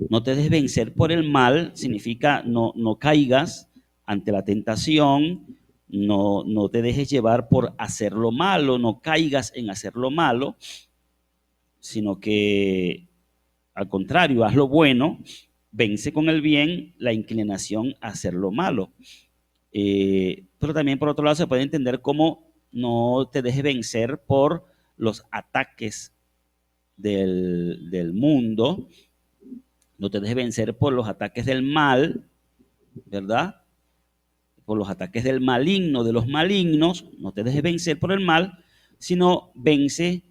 No te dejes vencer por el mal significa no caigas ante la tentación, no te dejes llevar por hacer lo malo, no caigas en hacer lo malo, sino que al contrario, haz lo bueno, vence con el bien la inclinación a hacer lo malo. Pero también por otro lado se puede entender como no te dejes vencer por los ataques del mundo, no te dejes vencer por los ataques del mal, ¿verdad? Por los ataques del maligno, de los malignos, no te dejes vencer por el mal, sino vence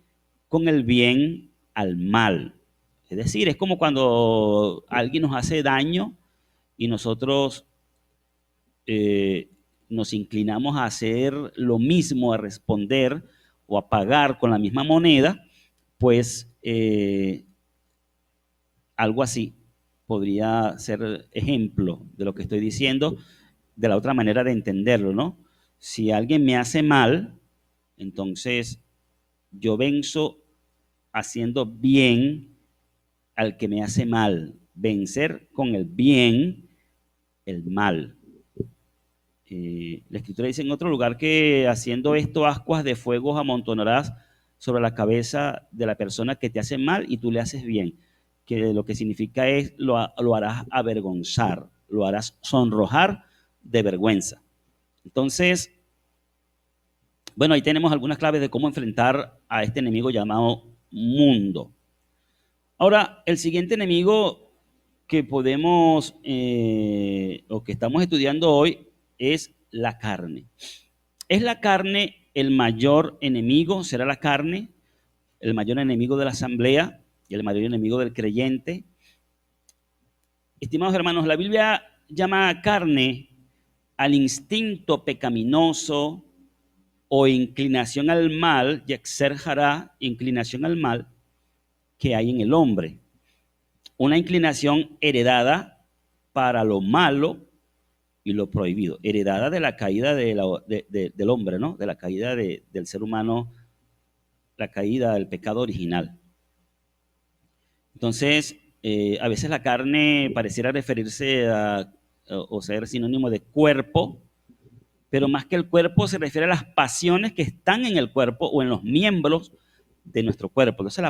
con el bien al mal. Es decir, es como cuando alguien nos hace daño y nosotros nos inclinamos a hacer lo mismo, a responder o a pagar con la misma moneda, pues algo así podría ser ejemplo de lo que estoy diciendo, de la otra manera de entenderlo, ¿no? Si alguien me hace mal, entonces yo venzo haciendo bien al que me hace mal, vencer con el bien el mal. La escritura dice en otro lugar que haciendo esto ascuas de fuego amontonarás sobre la cabeza de la persona que te hace mal y tú le haces bien, que lo que significa es lo harás avergonzar, lo harás sonrojar de vergüenza. Entonces, bueno, ahí tenemos algunas claves de cómo enfrentar a este enemigo llamado mundo. Ahora, el siguiente enemigo que podemos o que estamos estudiando hoy es la carne. ¿Es la carne el mayor enemigo? ¿Será la carne el mayor enemigo de la asamblea y el mayor enemigo del creyente? Estimados hermanos, la Biblia llama carne al instinto pecaminoso o inclinación al mal, yetzer hará, inclinación al mal, que hay en el hombre. Una inclinación heredada para lo malo y lo prohibido, heredada de la caída del hombre, ¿no? De la caída del ser humano, la caída del pecado original. Entonces, a veces la carne pareciera referirse o ser sinónimo de cuerpo, pero más que el cuerpo se refiere a las pasiones que están en el cuerpo o en los miembros de nuestro cuerpo. Entonces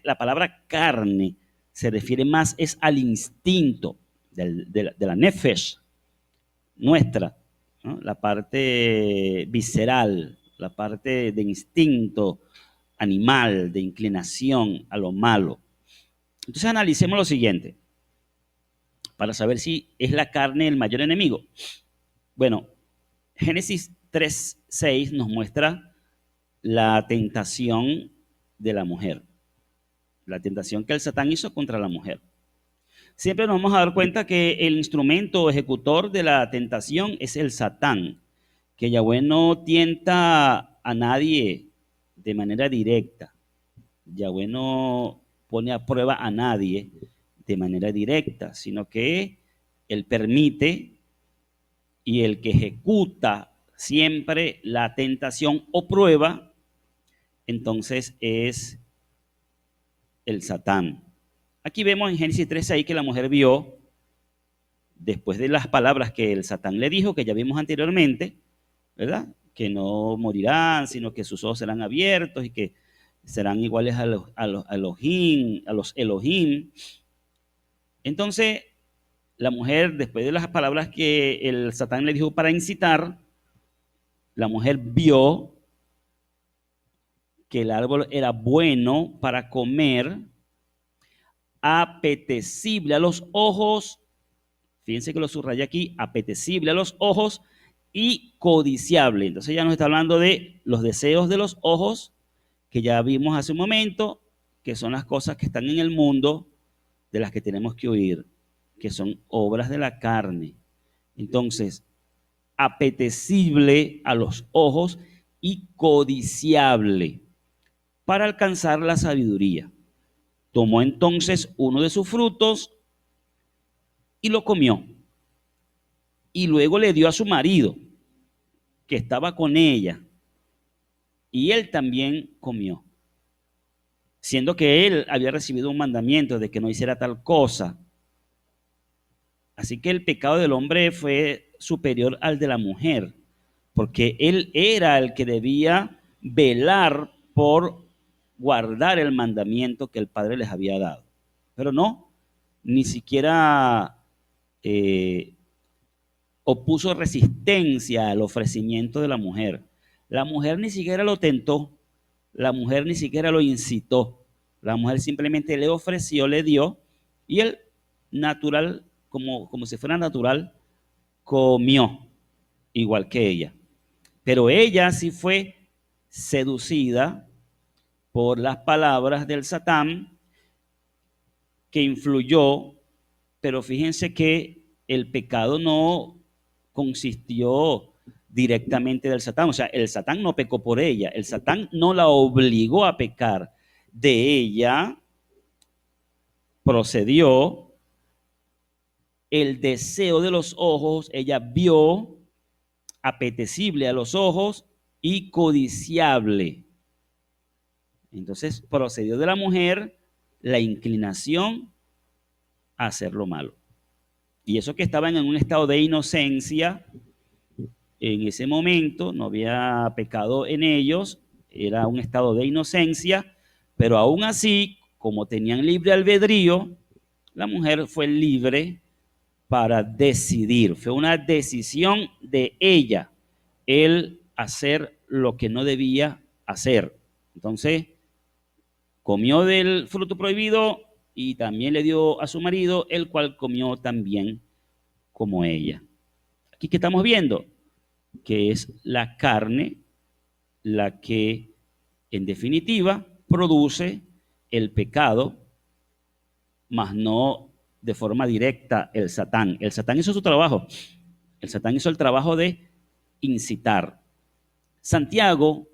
la palabra carne se refiere más es al instinto de la nefesh nuestra, ¿no? La parte visceral, la parte de instinto animal, de inclinación a lo malo. Entonces analicemos lo siguiente, para saber si es la carne el mayor enemigo. Bueno, Génesis 3:6 nos muestra la tentación de la mujer, la tentación que el Satán hizo contra la mujer. Siempre nos vamos a dar cuenta que el instrumento ejecutor de la tentación es el Satán, que Yahweh no tienta a nadie de manera directa. Yahweh no pone a prueba a nadie de manera directa, sino que Él permite y el que ejecuta siempre la tentación o prueba, entonces es el Satán. Aquí vemos en Génesis 3:6 que la mujer vio, después de las palabras que el Satán le dijo, que ya vimos anteriormente, ¿verdad? Que no morirán, sino que sus ojos serán abiertos y que serán iguales a los Elohim. Entonces, la mujer, después de las palabras que el Satán le dijo para incitar, la mujer vio que el árbol era bueno para comer, apetecible a los ojos, fíjense que lo subrayé aquí, apetecible a los ojos y codiciable. Entonces ya nos está hablando de los deseos de los ojos, que ya vimos hace un momento, que son las cosas que están en el mundo, de las que tenemos que huir, que son obras de la carne. Entonces, apetecible a los ojos y codiciable para alcanzar la sabiduría. Tomó entonces uno de sus frutos y lo comió. Y luego le dio a su marido, que estaba con ella, y él también comió, siendo que él había recibido un mandamiento de que no hiciera tal cosa. Así que el pecado del hombre fue superior al de la mujer, porque él era el que debía velar por guardar el mandamiento que el Padre les había dado. Pero no, ni siquiera opuso resistencia al ofrecimiento de la mujer. La mujer ni siquiera lo tentó, la mujer ni siquiera lo incitó. La mujer simplemente le ofreció, le dio, y él natural, como si fuera natural, comió igual que ella. Pero ella sí fue seducida por las palabras del Satán, que influyó, pero fíjense que el pecado no consistió directamente del Satán. O sea, el Satán no pecó por ella, el Satán no la obligó a pecar. De ella procedió el deseo de los ojos, ella vio apetecible a los ojos y codiciable. Entonces procedió de la mujer la inclinación a hacer lo malo. Y eso que estaban en un estado de inocencia, en ese momento no había pecado en ellos, era un estado de inocencia, pero aún así, como tenían libre albedrío, la mujer fue libre para decidir. Fue una decisión de ella el hacer lo que no debía hacer. Entonces, comió del fruto prohibido y también le dio a su marido, el cual comió también como ella. Aquí que estamos viendo que es la carne la que en definitiva produce el pecado, mas no de forma directa el Satán. El Satán hizo su trabajo. El Satán hizo el trabajo de incitar. Santiago,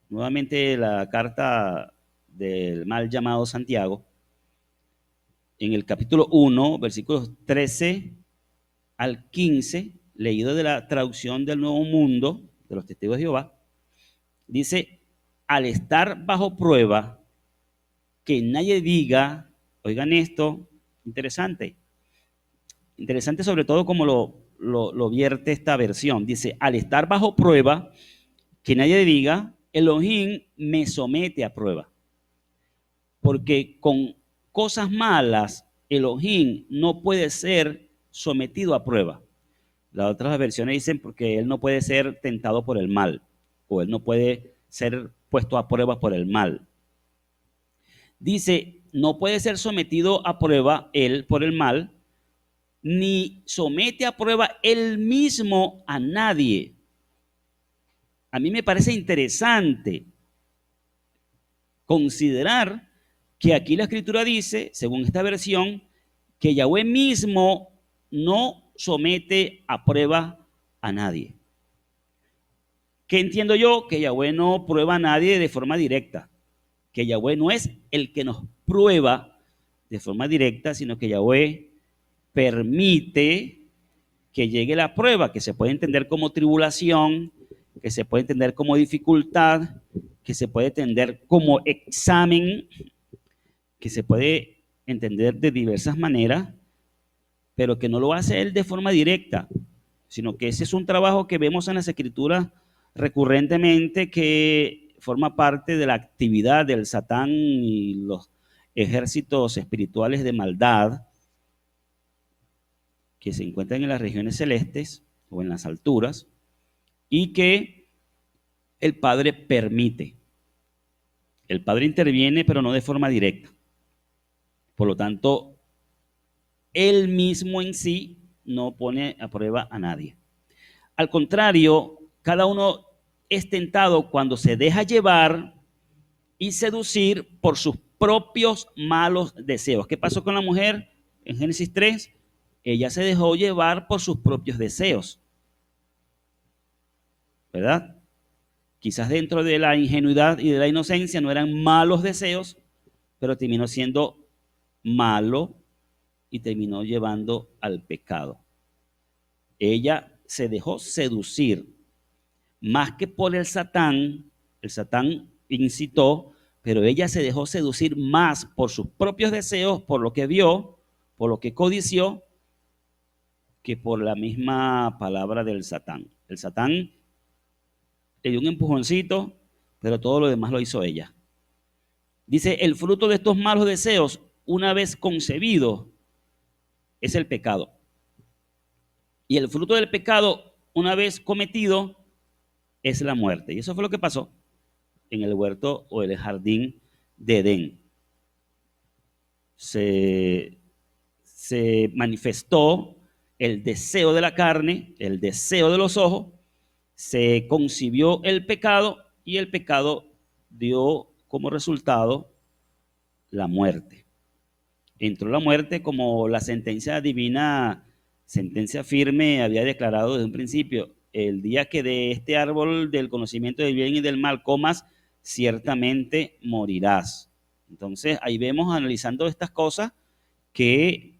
nuevamente la carta del mal llamado Santiago, en el capítulo 1, versículos 13 al 15, leído de la traducción del Nuevo Mundo, de los Testigos de Jehová, dice, al estar bajo prueba, que nadie diga, oigan esto, interesante sobre todo como lo vierte esta versión, dice, al estar bajo prueba, que nadie diga, Elohim me somete a prueba, porque con cosas malas, Elohim no puede ser sometido a prueba. Las otras versiones dicen porque él no puede ser tentado por el mal, o él no puede ser puesto a prueba por el mal. Dice, no puede ser sometido a prueba él por el mal, ni somete a prueba él mismo a nadie. A mí me parece interesante considerar que aquí la escritura dice, según esta versión, que Yahweh mismo no somete a prueba a nadie. ¿Qué entiendo yo? Que Yahweh no prueba a nadie de forma directa, que Yahweh no es el que nos prueba de forma directa, sino que Yahweh permite que llegue la prueba, que se puede entender como tribulación, que se puede entender como dificultad, que se puede entender como examen, que se puede entender de diversas maneras, pero que no lo hace él de forma directa, sino que ese es un trabajo que vemos en las Escrituras recurrentemente, que forma parte de la actividad del Satán y los ejércitos espirituales de maldad que se encuentran en las regiones celestes o en las alturas, y que el Padre permite. El Padre interviene, pero no de forma directa. Por lo tanto, Él mismo en sí no pone a prueba a nadie. Al contrario, cada uno es tentado cuando se deja llevar y seducir por sus propios malos deseos. ¿Qué pasó con la mujer en Génesis 3? Ella se dejó llevar por sus propios deseos, ¿verdad? Quizás dentro de la ingenuidad y de la inocencia no eran malos deseos, pero terminó siendo malo y terminó llevando al pecado. Ella se dejó seducir, más que por el Satán incitó, pero ella se dejó seducir más por sus propios deseos, por lo que vio, por lo que codició, que por la misma palabra del Satán. El Satán le dio un empujoncito, pero todo lo demás lo hizo ella. Dice, el fruto de estos malos deseos, una vez concebido, es el pecado. Y el fruto del pecado, una vez cometido, es la muerte. Y eso fue lo que pasó en el huerto o el jardín de Edén. Se manifestó el deseo de la carne, el deseo de los ojos, se concibió el pecado y el pecado dio como resultado la muerte. Entró la muerte como la sentencia divina, sentencia firme, había declarado desde un principio: el día que de este árbol del conocimiento del bien y del mal comas, ciertamente morirás. Entonces ahí vemos, analizando estas cosas, que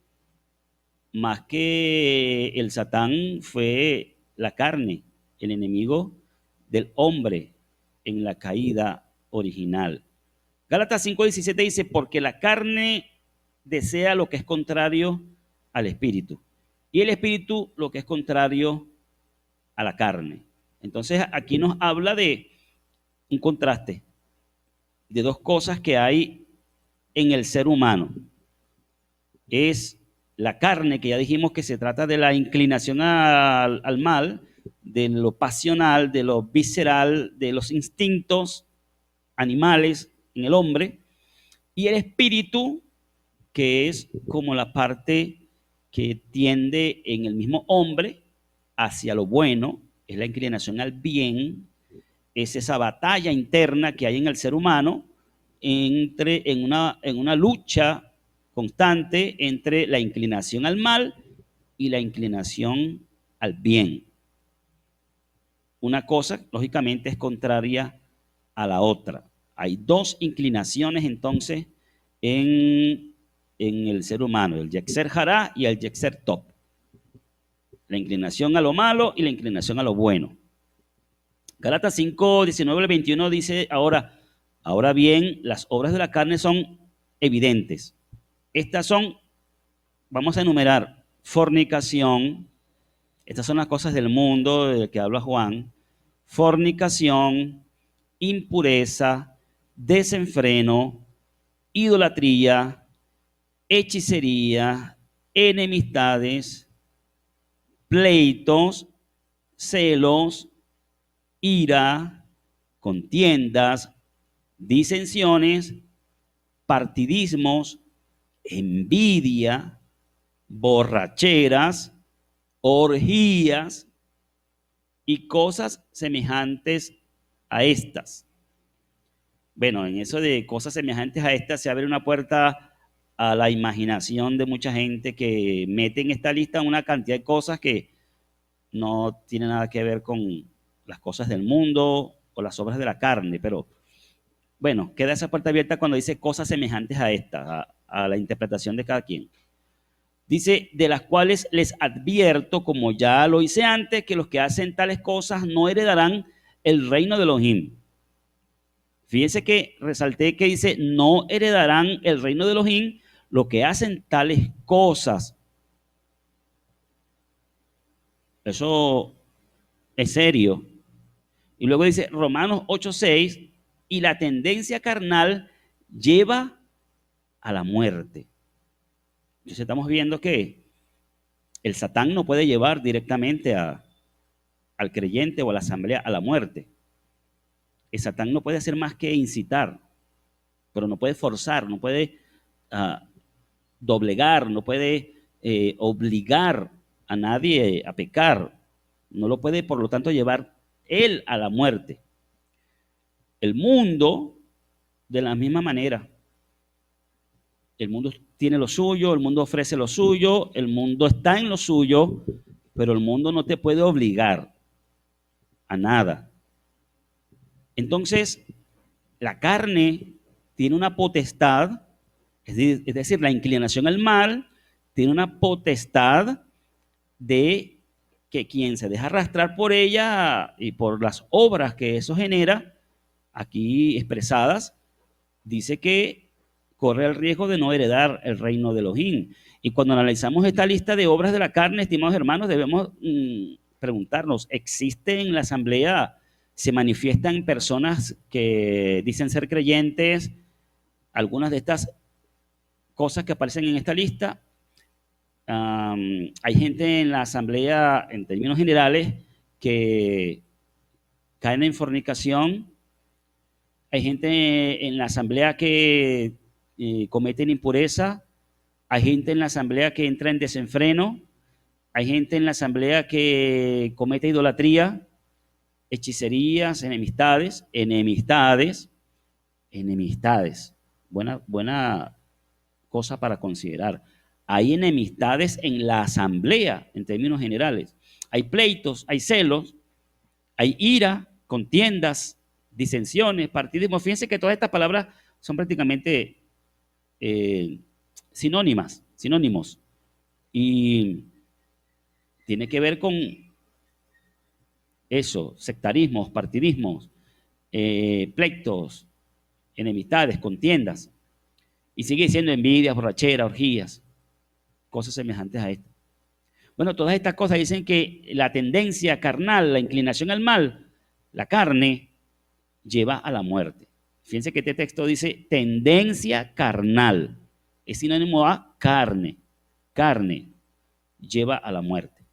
más que el Satán fue la carne, el enemigo del hombre en la caída original. Gálatas 5:17 dice, porque la carne desea lo que es contrario al espíritu y el espíritu lo que es contrario a la carne. Entonces aquí nos habla de un contraste de dos cosas que hay en el ser humano. Es la carne, que ya dijimos que se trata de la inclinación al mal, de lo pasional, de lo visceral, de los instintos animales en el hombre, y el espíritu, que es como la parte que tiende en el mismo hombre hacia lo bueno, es la inclinación al bien, es esa batalla interna que hay en el ser humano en una lucha constante entre la inclinación al mal y la inclinación al bien. Una cosa, lógicamente, es contraria a la otra. Hay dos inclinaciones, entonces, en el ser humano, el Yetzer Hará y el Yetzer Tov. La inclinación a lo malo y la inclinación a lo bueno. Gálatas 5:19-21 dice, ahora bien, las obras de la carne son evidentes. Estas son, vamos a enumerar, fornicación. Estas son las cosas del mundo del que habla Juan. Fornicación, impureza, desenfreno, idolatría, hechicería, enemistades, pleitos, celos, ira, contiendas, disensiones, partidismos, envidia, borracheras, orgías y cosas semejantes a estas. Bueno, en eso de cosas semejantes a estas se abre una puerta a la imaginación de mucha gente que mete en esta lista una cantidad de cosas que no tienen nada que ver con las cosas del mundo o las obras de la carne, pero bueno, queda esa puerta abierta cuando dice cosas semejantes a estas, a la interpretación de cada quien. Dice, de las cuales les advierto, como ya lo hice antes, que los que hacen tales cosas no heredarán el reino de Elohim. Fíjense que resalté que dice, no heredarán el reino de Elohim los que hacen tales cosas. Eso es serio. Y luego dice Romanos 8:6, y la tendencia carnal lleva a la muerte. Entonces estamos viendo que el Satán no puede llevar directamente al creyente o a la asamblea a la muerte. El Satán no puede hacer más que incitar. pero no puede forzar, no puede doblegar, no puede obligar a nadie a pecar, no lo puede, por lo tanto, llevar él a la muerte. El mundo, de la misma manera, el mundo tiene lo suyo, el mundo ofrece lo suyo, el mundo está en lo suyo, pero el mundo no te puede obligar a nada. Entonces, la carne tiene una potestad, es decir, la inclinación al mal tiene una potestad de que quien se deja arrastrar por ella y por las obras que eso genera, aquí expresadas, dice que corre el riesgo de no heredar el reino de Elohim. Y cuando analizamos esta lista de obras de la carne, estimados hermanos, debemos preguntarnos, ¿existe en la asamblea, se manifiestan personas que dicen ser creyentes, algunas de estas cosas que aparecen en esta lista? Hay gente en la asamblea, en términos generales, que caen en fornicación. Hay gente en la asamblea que cometen impureza. Hay gente en la asamblea que entra en desenfreno. Hay gente en la asamblea que comete idolatría, hechicerías, enemistades. Buena cosa para considerar. Hay enemistades en la asamblea, en términos generales. Hay pleitos, hay celos, hay ira, contiendas, disensiones, partidismo. Fíjense que todas estas palabras son prácticamente sinónimos. Y tiene que ver con eso, sectarismos, partidismos, pleitos, enemistades, contiendas. Y sigue diciendo envidias, borracheras, orgías, cosas semejantes a esto. Bueno, todas estas cosas dicen que la tendencia carnal, la inclinación al mal, la carne, lleva a la muerte. Fíjense que este texto dice tendencia carnal. Es sinónimo a carne. Carne lleva a la muerte.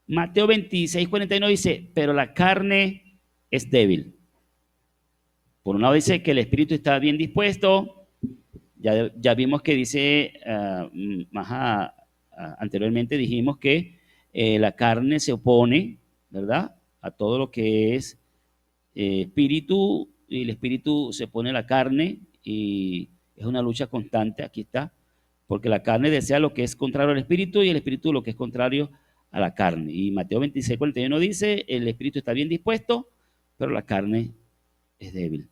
Mateo 26:41 dice, pero la carne es débil. Por un lado dice que el espíritu está bien dispuesto. Ya vimos que dice, anteriormente dijimos que la carne se opone, ¿verdad?, a todo lo que es espíritu, y el espíritu se opone a la carne, y es una lucha constante, aquí está, porque la carne desea lo que es contrario al espíritu y el espíritu lo que es contrario a la carne. Y Mateo 26:41 dice, el espíritu está bien dispuesto, pero la carne es débil.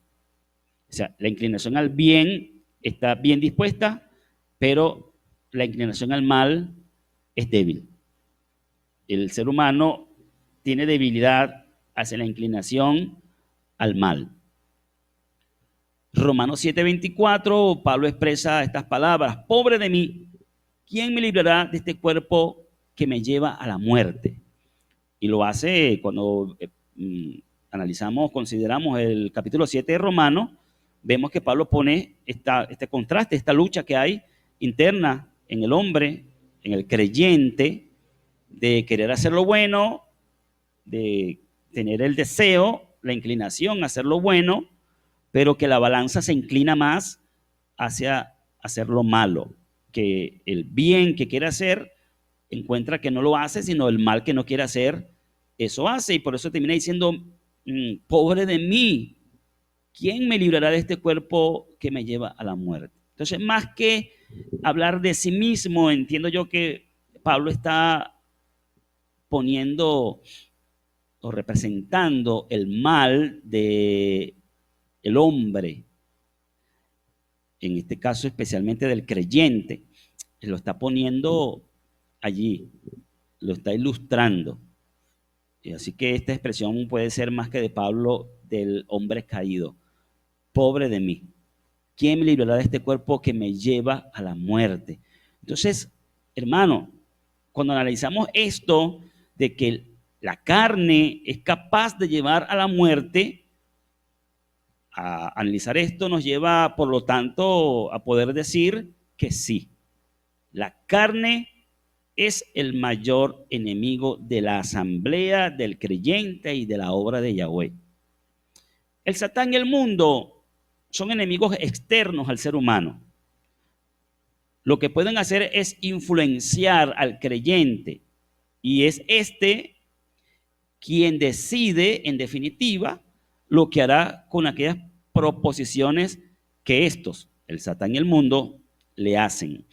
O sea, la inclinación al bien está bien dispuesta, pero la inclinación al mal es débil. El ser humano tiene debilidad hacia la inclinación al mal. Romanos 7:24, Pablo expresa estas palabras: pobre de mí, ¿quién me librará de este cuerpo que me lleva a la muerte? Y lo hace cuando consideramos el capítulo 7 de Romanos. Vemos que Pablo pone este contraste, esta lucha que hay interna en el hombre, en el creyente, de querer hacer lo bueno, de tener el deseo, la inclinación a hacer lo bueno, pero que la balanza se inclina más hacia hacer lo malo, que el bien que quiere hacer encuentra que no lo hace, sino el mal que no quiere hacer, eso hace, y por eso termina diciendo, pobre de mí, ¿quién me librará de este cuerpo que me lleva a la muerte? Entonces, más que hablar de sí mismo, entiendo yo que Pablo está poniendo o representando el mal de el hombre, en este caso especialmente del creyente, lo está poniendo allí, lo está ilustrando. Y así que esta expresión puede ser más que de Pablo, del hombre caído. Pobre de mí, ¿quién me librará de este cuerpo que me lleva a la muerte? Entonces, hermano, cuando analizamos esto de que la carne es capaz de llevar a la muerte, a analizar esto nos lleva, por lo tanto, a poder decir que sí, la carne es el mayor enemigo de la asamblea, del creyente y de la obra de Yahweh. El Satán y el mundo son enemigos externos al ser humano. Lo que pueden hacer es influenciar al creyente y es quien decide, en definitiva, lo que hará con aquellas proposiciones que estos, el Satán y el mundo, le hacen.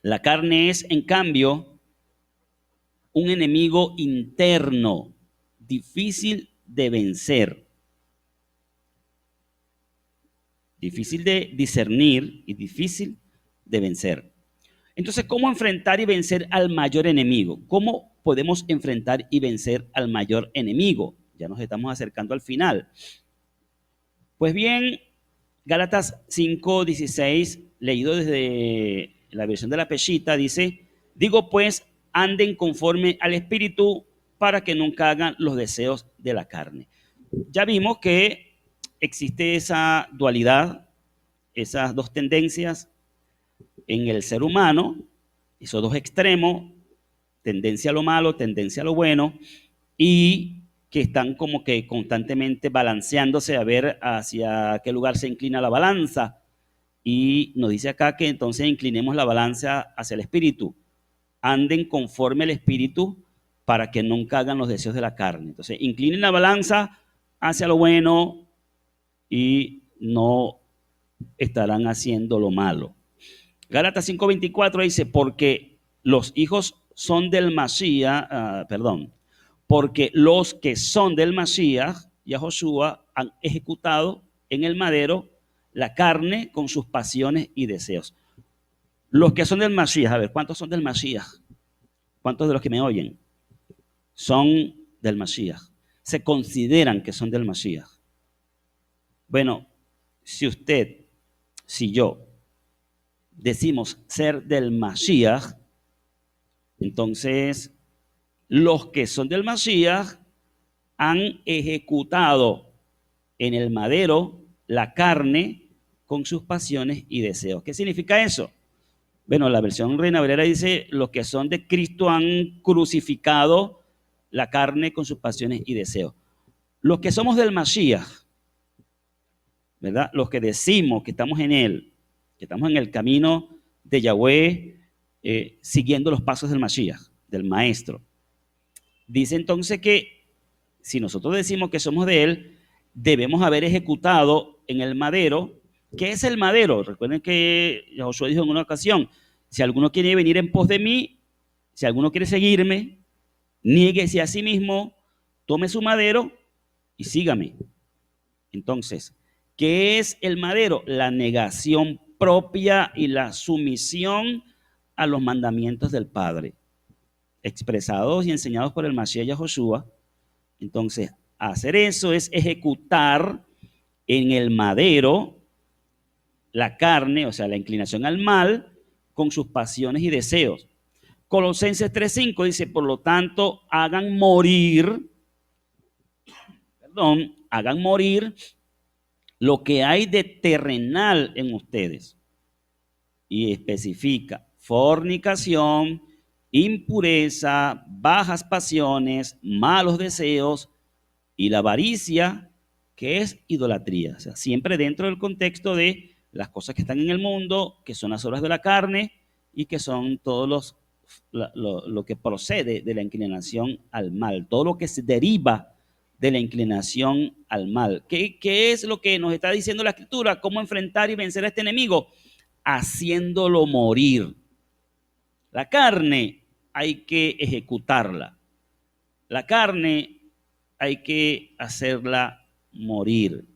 La carne es, en cambio, un enemigo interno, difícil de vencer, difícil de discernir y difícil de vencer. Entonces, ¿cómo enfrentar y vencer al mayor enemigo? ¿Cómo podemos enfrentar y vencer al mayor enemigo? Ya nos estamos acercando al final. Pues bien, Gálatas 5:16, leído desde la versión de la Peshita, dice, digo pues, anden conforme al Espíritu para que nunca hagan los deseos de la carne. Ya vimos que existe esa dualidad, esas dos tendencias en el ser humano, esos dos extremos, tendencia a lo malo, tendencia a lo bueno, y que están como que constantemente balanceándose a ver hacia qué lugar se inclina la balanza. Y nos dice acá que entonces inclinemos la balanza hacia el espíritu. Anden conforme al espíritu para que nunca hagan los deseos de la carne. Entonces, inclinen la balanza hacia lo bueno y no estarán haciendo lo malo. Gálatas 5:24 dice, porque los hijos son del Mashiach, porque los que son del Mashiach, Yahoshua, han ejecutado en el madero la carne con sus pasiones y deseos. Los que son del Mashiach, a ver, ¿cuántos son del Mashiach? ¿Cuántos de los que me oyen son del Mashiach? Se consideran que son del Mashiach. Bueno, si usted, si yo, decimos ser del Mashiach, entonces los que son del Mashiach han ejecutado en el madero la carne con sus pasiones y deseos. ¿Qué significa eso? Bueno, la versión Reina Valera dice, los que son de Cristo han crucificado la carne con sus pasiones y deseos. Los que somos del Mashiach, ¿verdad? Los que decimos que estamos en él, que estamos en el camino de Yahweh, siguiendo los pasos del Mashiach, del Maestro. Dice entonces que si nosotros decimos que somos de él, debemos haber ejecutado en el madero. ¿Qué es el madero? Recuerden que Josué dijo en una ocasión, si alguno quiere venir en pos de mí, si alguno quiere seguirme, niéguese a sí mismo, tome su madero y sígame. Entonces, ¿qué es el madero? La negación propia y la sumisión a los mandamientos del Padre, expresados y enseñados por el Mashiach Yahoshua. Entonces, hacer eso es ejecutar en el madero la carne, o sea, la inclinación al mal, con sus pasiones y deseos. Colosenses 3:5 dice, por lo tanto, hagan morir lo que hay de terrenal en ustedes. Y especifica fornicación, impureza, bajas pasiones, malos deseos y la avaricia, que es idolatría. O sea, siempre dentro del contexto de las cosas que están en el mundo, que son las obras de la carne y que son todos lo que procede de la inclinación al mal, todo lo que se deriva de la inclinación al mal. ¿Qué es lo que nos está diciendo la Escritura? ¿Cómo enfrentar y vencer a este enemigo? Haciéndolo morir. La carne hay que ejecutarla. La carne hay que hacerla morir.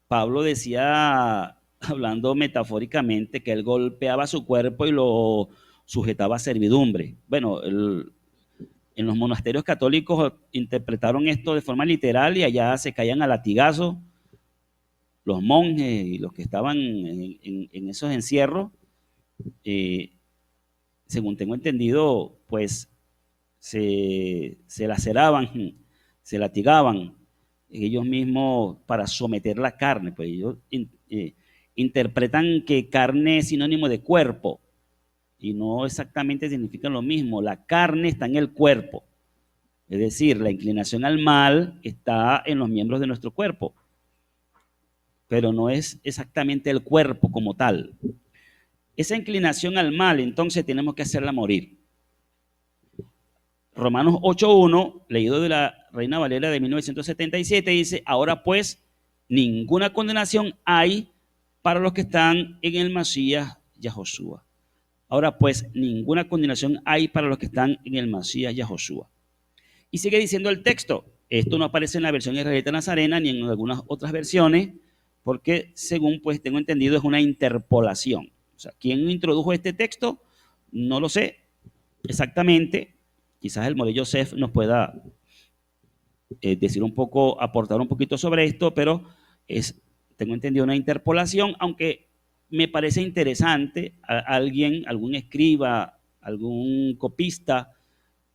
Pablo decía, hablando metafóricamente, que él golpeaba su cuerpo y lo sujetaba a servidumbre. Bueno, en los monasterios católicos interpretaron esto de forma literal y allá se caían a latigazos los monjes y los que estaban en esos encierros. Según tengo entendido, pues se laceraban, se latigaban ellos mismos para someter la carne. Pues ellos interpretan que carne es sinónimo de cuerpo y no exactamente significa lo mismo. La carne está en el cuerpo, es decir, la inclinación al mal está en los miembros de nuestro cuerpo. pero no es exactamente el cuerpo como tal. Esa inclinación al mal, entonces tenemos que hacerla morir. Romanos 8.1, leído de la Reina Valera de 1977, dice, ahora pues, ninguna condenación hay para los que están en el Masías Yahoshua. Ahora pues, ninguna condenación hay para los que están en el Masías Yahoshua. Y sigue diciendo el texto, esto no aparece en la versión israelita nazarena ni en algunas otras versiones, porque según pues tengo entendido es una interpolación. O sea, ¿quién introdujo este texto? No lo sé exactamente. Quizás el modelo Joseph nos pueda decir un poco, aportar un poquito sobre esto, pero tengo entendido una interpolación, aunque me parece interesante, algún escriba, algún copista,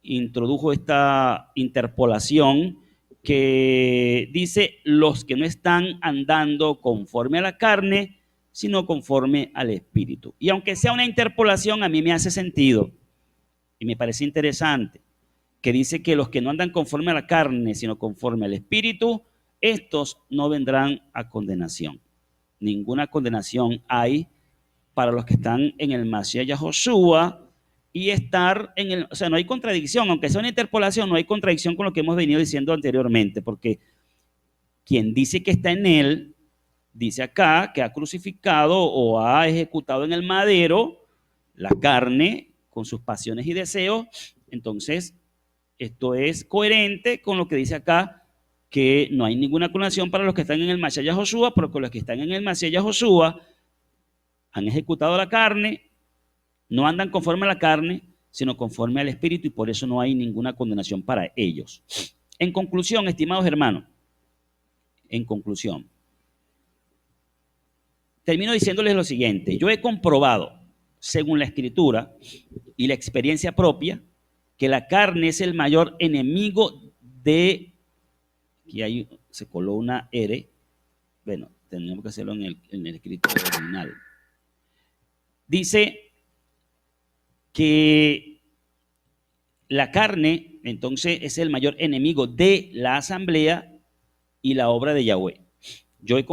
introdujo esta interpolación que dice los que no están andando conforme a la carne, sino conforme al espíritu. Y aunque sea una interpolación, a mí me hace sentido y me parece interesante, que dice que los que no andan conforme a la carne, sino conforme al espíritu, estos no vendrán a condenación. Ninguna condenación hay para los que están en el Masías Yahoshua y estar en el, o sea, no hay contradicción, aunque sea una interpolación, no hay contradicción con lo que hemos venido diciendo anteriormente, porque quien dice que está en él, dice acá que ha crucificado o ha ejecutado en el madero la carne con sus pasiones y deseos. Entonces, esto es coherente con lo que dice acá, que no hay ninguna condenación para los que están en el Masías Yahoshua, porque los que están en el Masías Yahoshua han ejecutado la carne, no andan conforme a la carne, sino conforme al espíritu, y por eso no hay ninguna condenación para ellos. En conclusión, estimados hermanos, en conclusión, termino diciéndoles lo siguiente. Yo he comprobado, según la Escritura y la experiencia propia, que la carne es el mayor enemigo de... Aquí ahí se coló una R. Bueno, tenemos que hacerlo en el escrito original. Dice que la carne, entonces, es el mayor enemigo de la asamblea y la obra de Yahweh. Yo he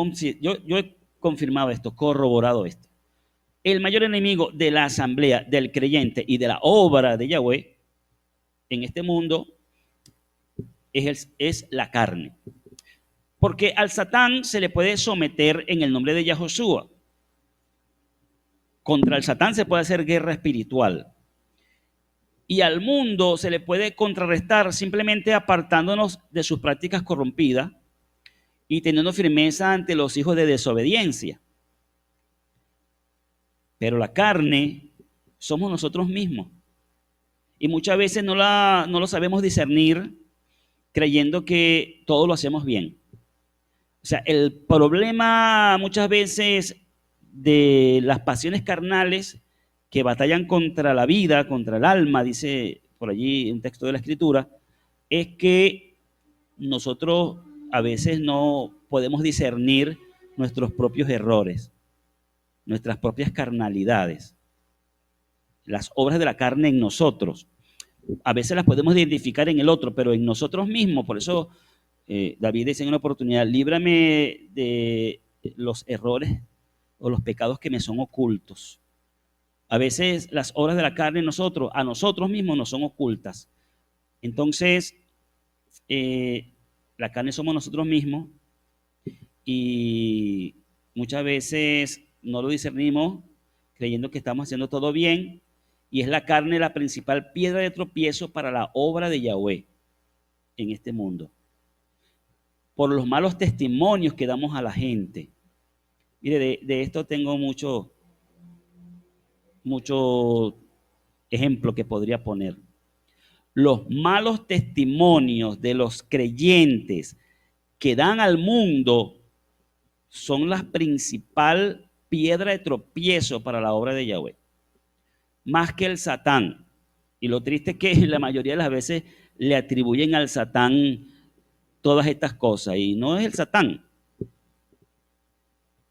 confirmado esto, corroborado esto. El mayor enemigo de la asamblea, del creyente y de la obra de Yahweh en este mundo es la carne. Porque al Satán se le puede someter en el nombre de Yahoshua. Contra el Satán se puede hacer guerra espiritual. Y al mundo se le puede contrarrestar simplemente apartándonos de sus prácticas corrompidas y teniendo firmeza ante los hijos de desobediencia. Pero la carne somos nosotros mismos. Y muchas veces no lo sabemos discernir creyendo que todo lo hacemos bien. O sea, el problema muchas veces de las pasiones carnales que batallan contra la vida, contra el alma, dice por allí un texto de la Escritura, es que nosotros a veces no podemos discernir nuestros propios errores, nuestras propias carnalidades, las obras de la carne en nosotros. A veces las podemos identificar en el otro, pero en nosotros mismos. Por eso David dice en una oportunidad, líbrame de los errores o los pecados que me son ocultos. A veces las obras de la carne a nosotros mismos nos son ocultas. Entonces, la carne somos nosotros mismos y muchas veces no lo discernimos creyendo que estamos haciendo todo bien, y es la carne la principal piedra de tropiezo para la obra de Yahweh en este mundo. Por los malos testimonios que damos a la gente. Mire, de esto tengo mucho ejemplo que podría poner. Los malos testimonios de los creyentes que dan al mundo son la principal piedra de tropiezo para la obra de Yahweh. Más que el Satán. Y lo triste es que la mayoría de las veces le atribuyen al Satán todas estas cosas, y no es el Satán.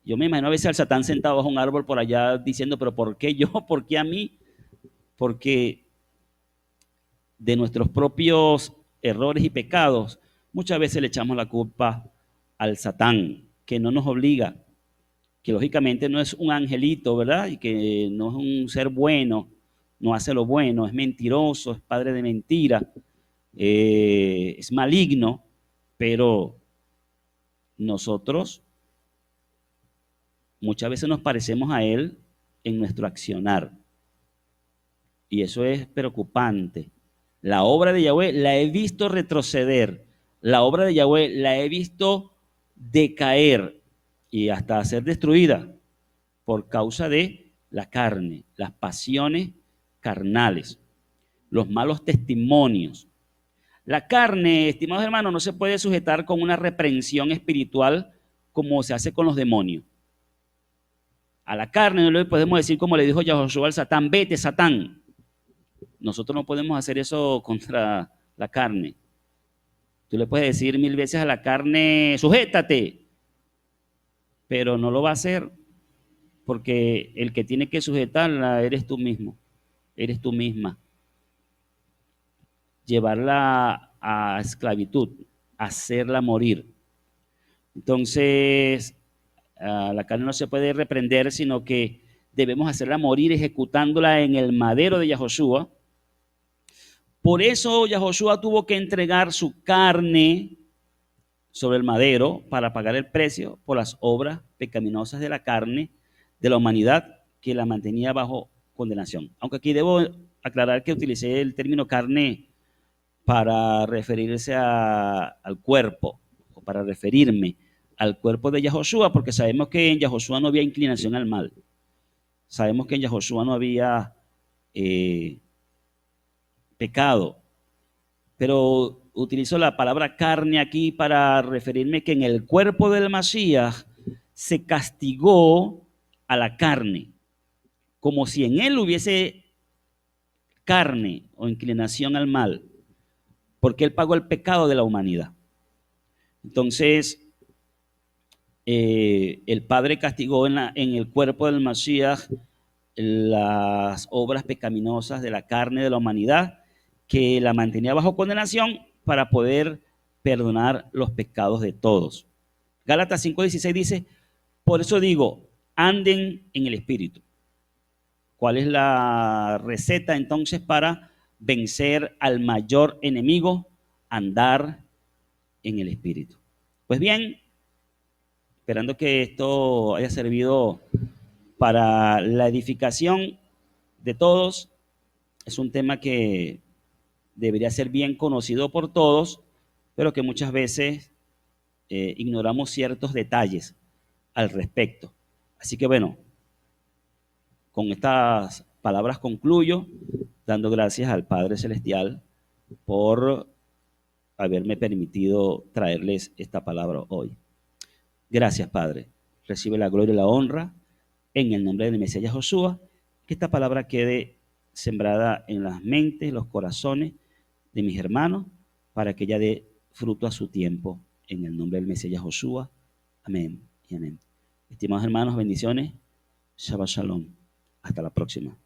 Yo me imagino a veces al Satán sentado bajo un árbol por allá diciendo, pero ¿por qué yo? ¿Por qué a mí? Porque de nuestros propios errores y pecados muchas veces le echamos la culpa al Satán. que no nos obliga, que lógicamente no es un angelito, ¿verdad? Y que no es un ser bueno, no hace lo bueno, es mentiroso, es padre de mentira, es maligno, pero nosotros muchas veces nos parecemos a él en nuestro accionar. Y eso es preocupante. La obra de Yahweh la he visto retroceder. La obra de Yahweh la he visto decaer y hasta ser destruida por causa de la carne, las pasiones carnales, los malos testimonios. La carne, estimados hermanos, no se puede sujetar con una reprensión espiritual como se hace con los demonios. A la carne no le podemos decir como le dijo Yahoshua al Satán, vete Satán. Nosotros no podemos hacer eso contra la carne. Tú le puedes decir 1000 veces a la carne, sujétate, pero no lo va a hacer porque el que tiene que sujetarla eres tú mismo, eres tú misma. Llevarla a esclavitud, hacerla morir. Entonces, la carne no se puede reprender, sino que debemos hacerla morir ejecutándola en el madero de Yahoshua. Por eso Yahoshua tuvo que entregar su carne sobre el madero para pagar el precio por las obras pecaminosas de la carne de la humanidad que la mantenía bajo condenación. Aunque aquí debo aclarar que utilicé el término carne para referirse al cuerpo, o para referirme al cuerpo de Yahoshua, porque sabemos que en Yahoshua no había inclinación al mal. Sabemos que en Yahoshua no había pecado. Pero utilizo la palabra carne aquí para referirme que en el cuerpo del Masías se castigó a la carne, como si en él hubiese carne o inclinación al mal, porque él pagó el pecado de la humanidad. Entonces, el Padre castigó en el cuerpo del Masías las obras pecaminosas de la carne de la humanidad, que la mantenía bajo condenación para poder perdonar los pecados de todos. Gálatas 5:16 dice, por eso digo, anden en el Espíritu. ¿Cuál es la receta entonces para vencer al mayor enemigo? Andar en el Espíritu. Pues bien, esperando que esto haya servido para la edificación de todos, es un tema que debería ser bien conocido por todos, pero que muchas veces ignoramos ciertos detalles al respecto. Así que bueno, con estas palabras concluyo, dando gracias al Padre Celestial por haberme permitido traerles esta palabra hoy. Gracias, Padre. Recibe la gloria y la honra en el nombre del Mesías Josué, que esta palabra quede sembrada en las mentes, los corazones de mis hermanos, para que ella dé fruto a su tiempo, en el nombre del Mesías Josué. Amén y amén. Estimados hermanos, bendiciones. Shabbat Shalom. Hasta la próxima.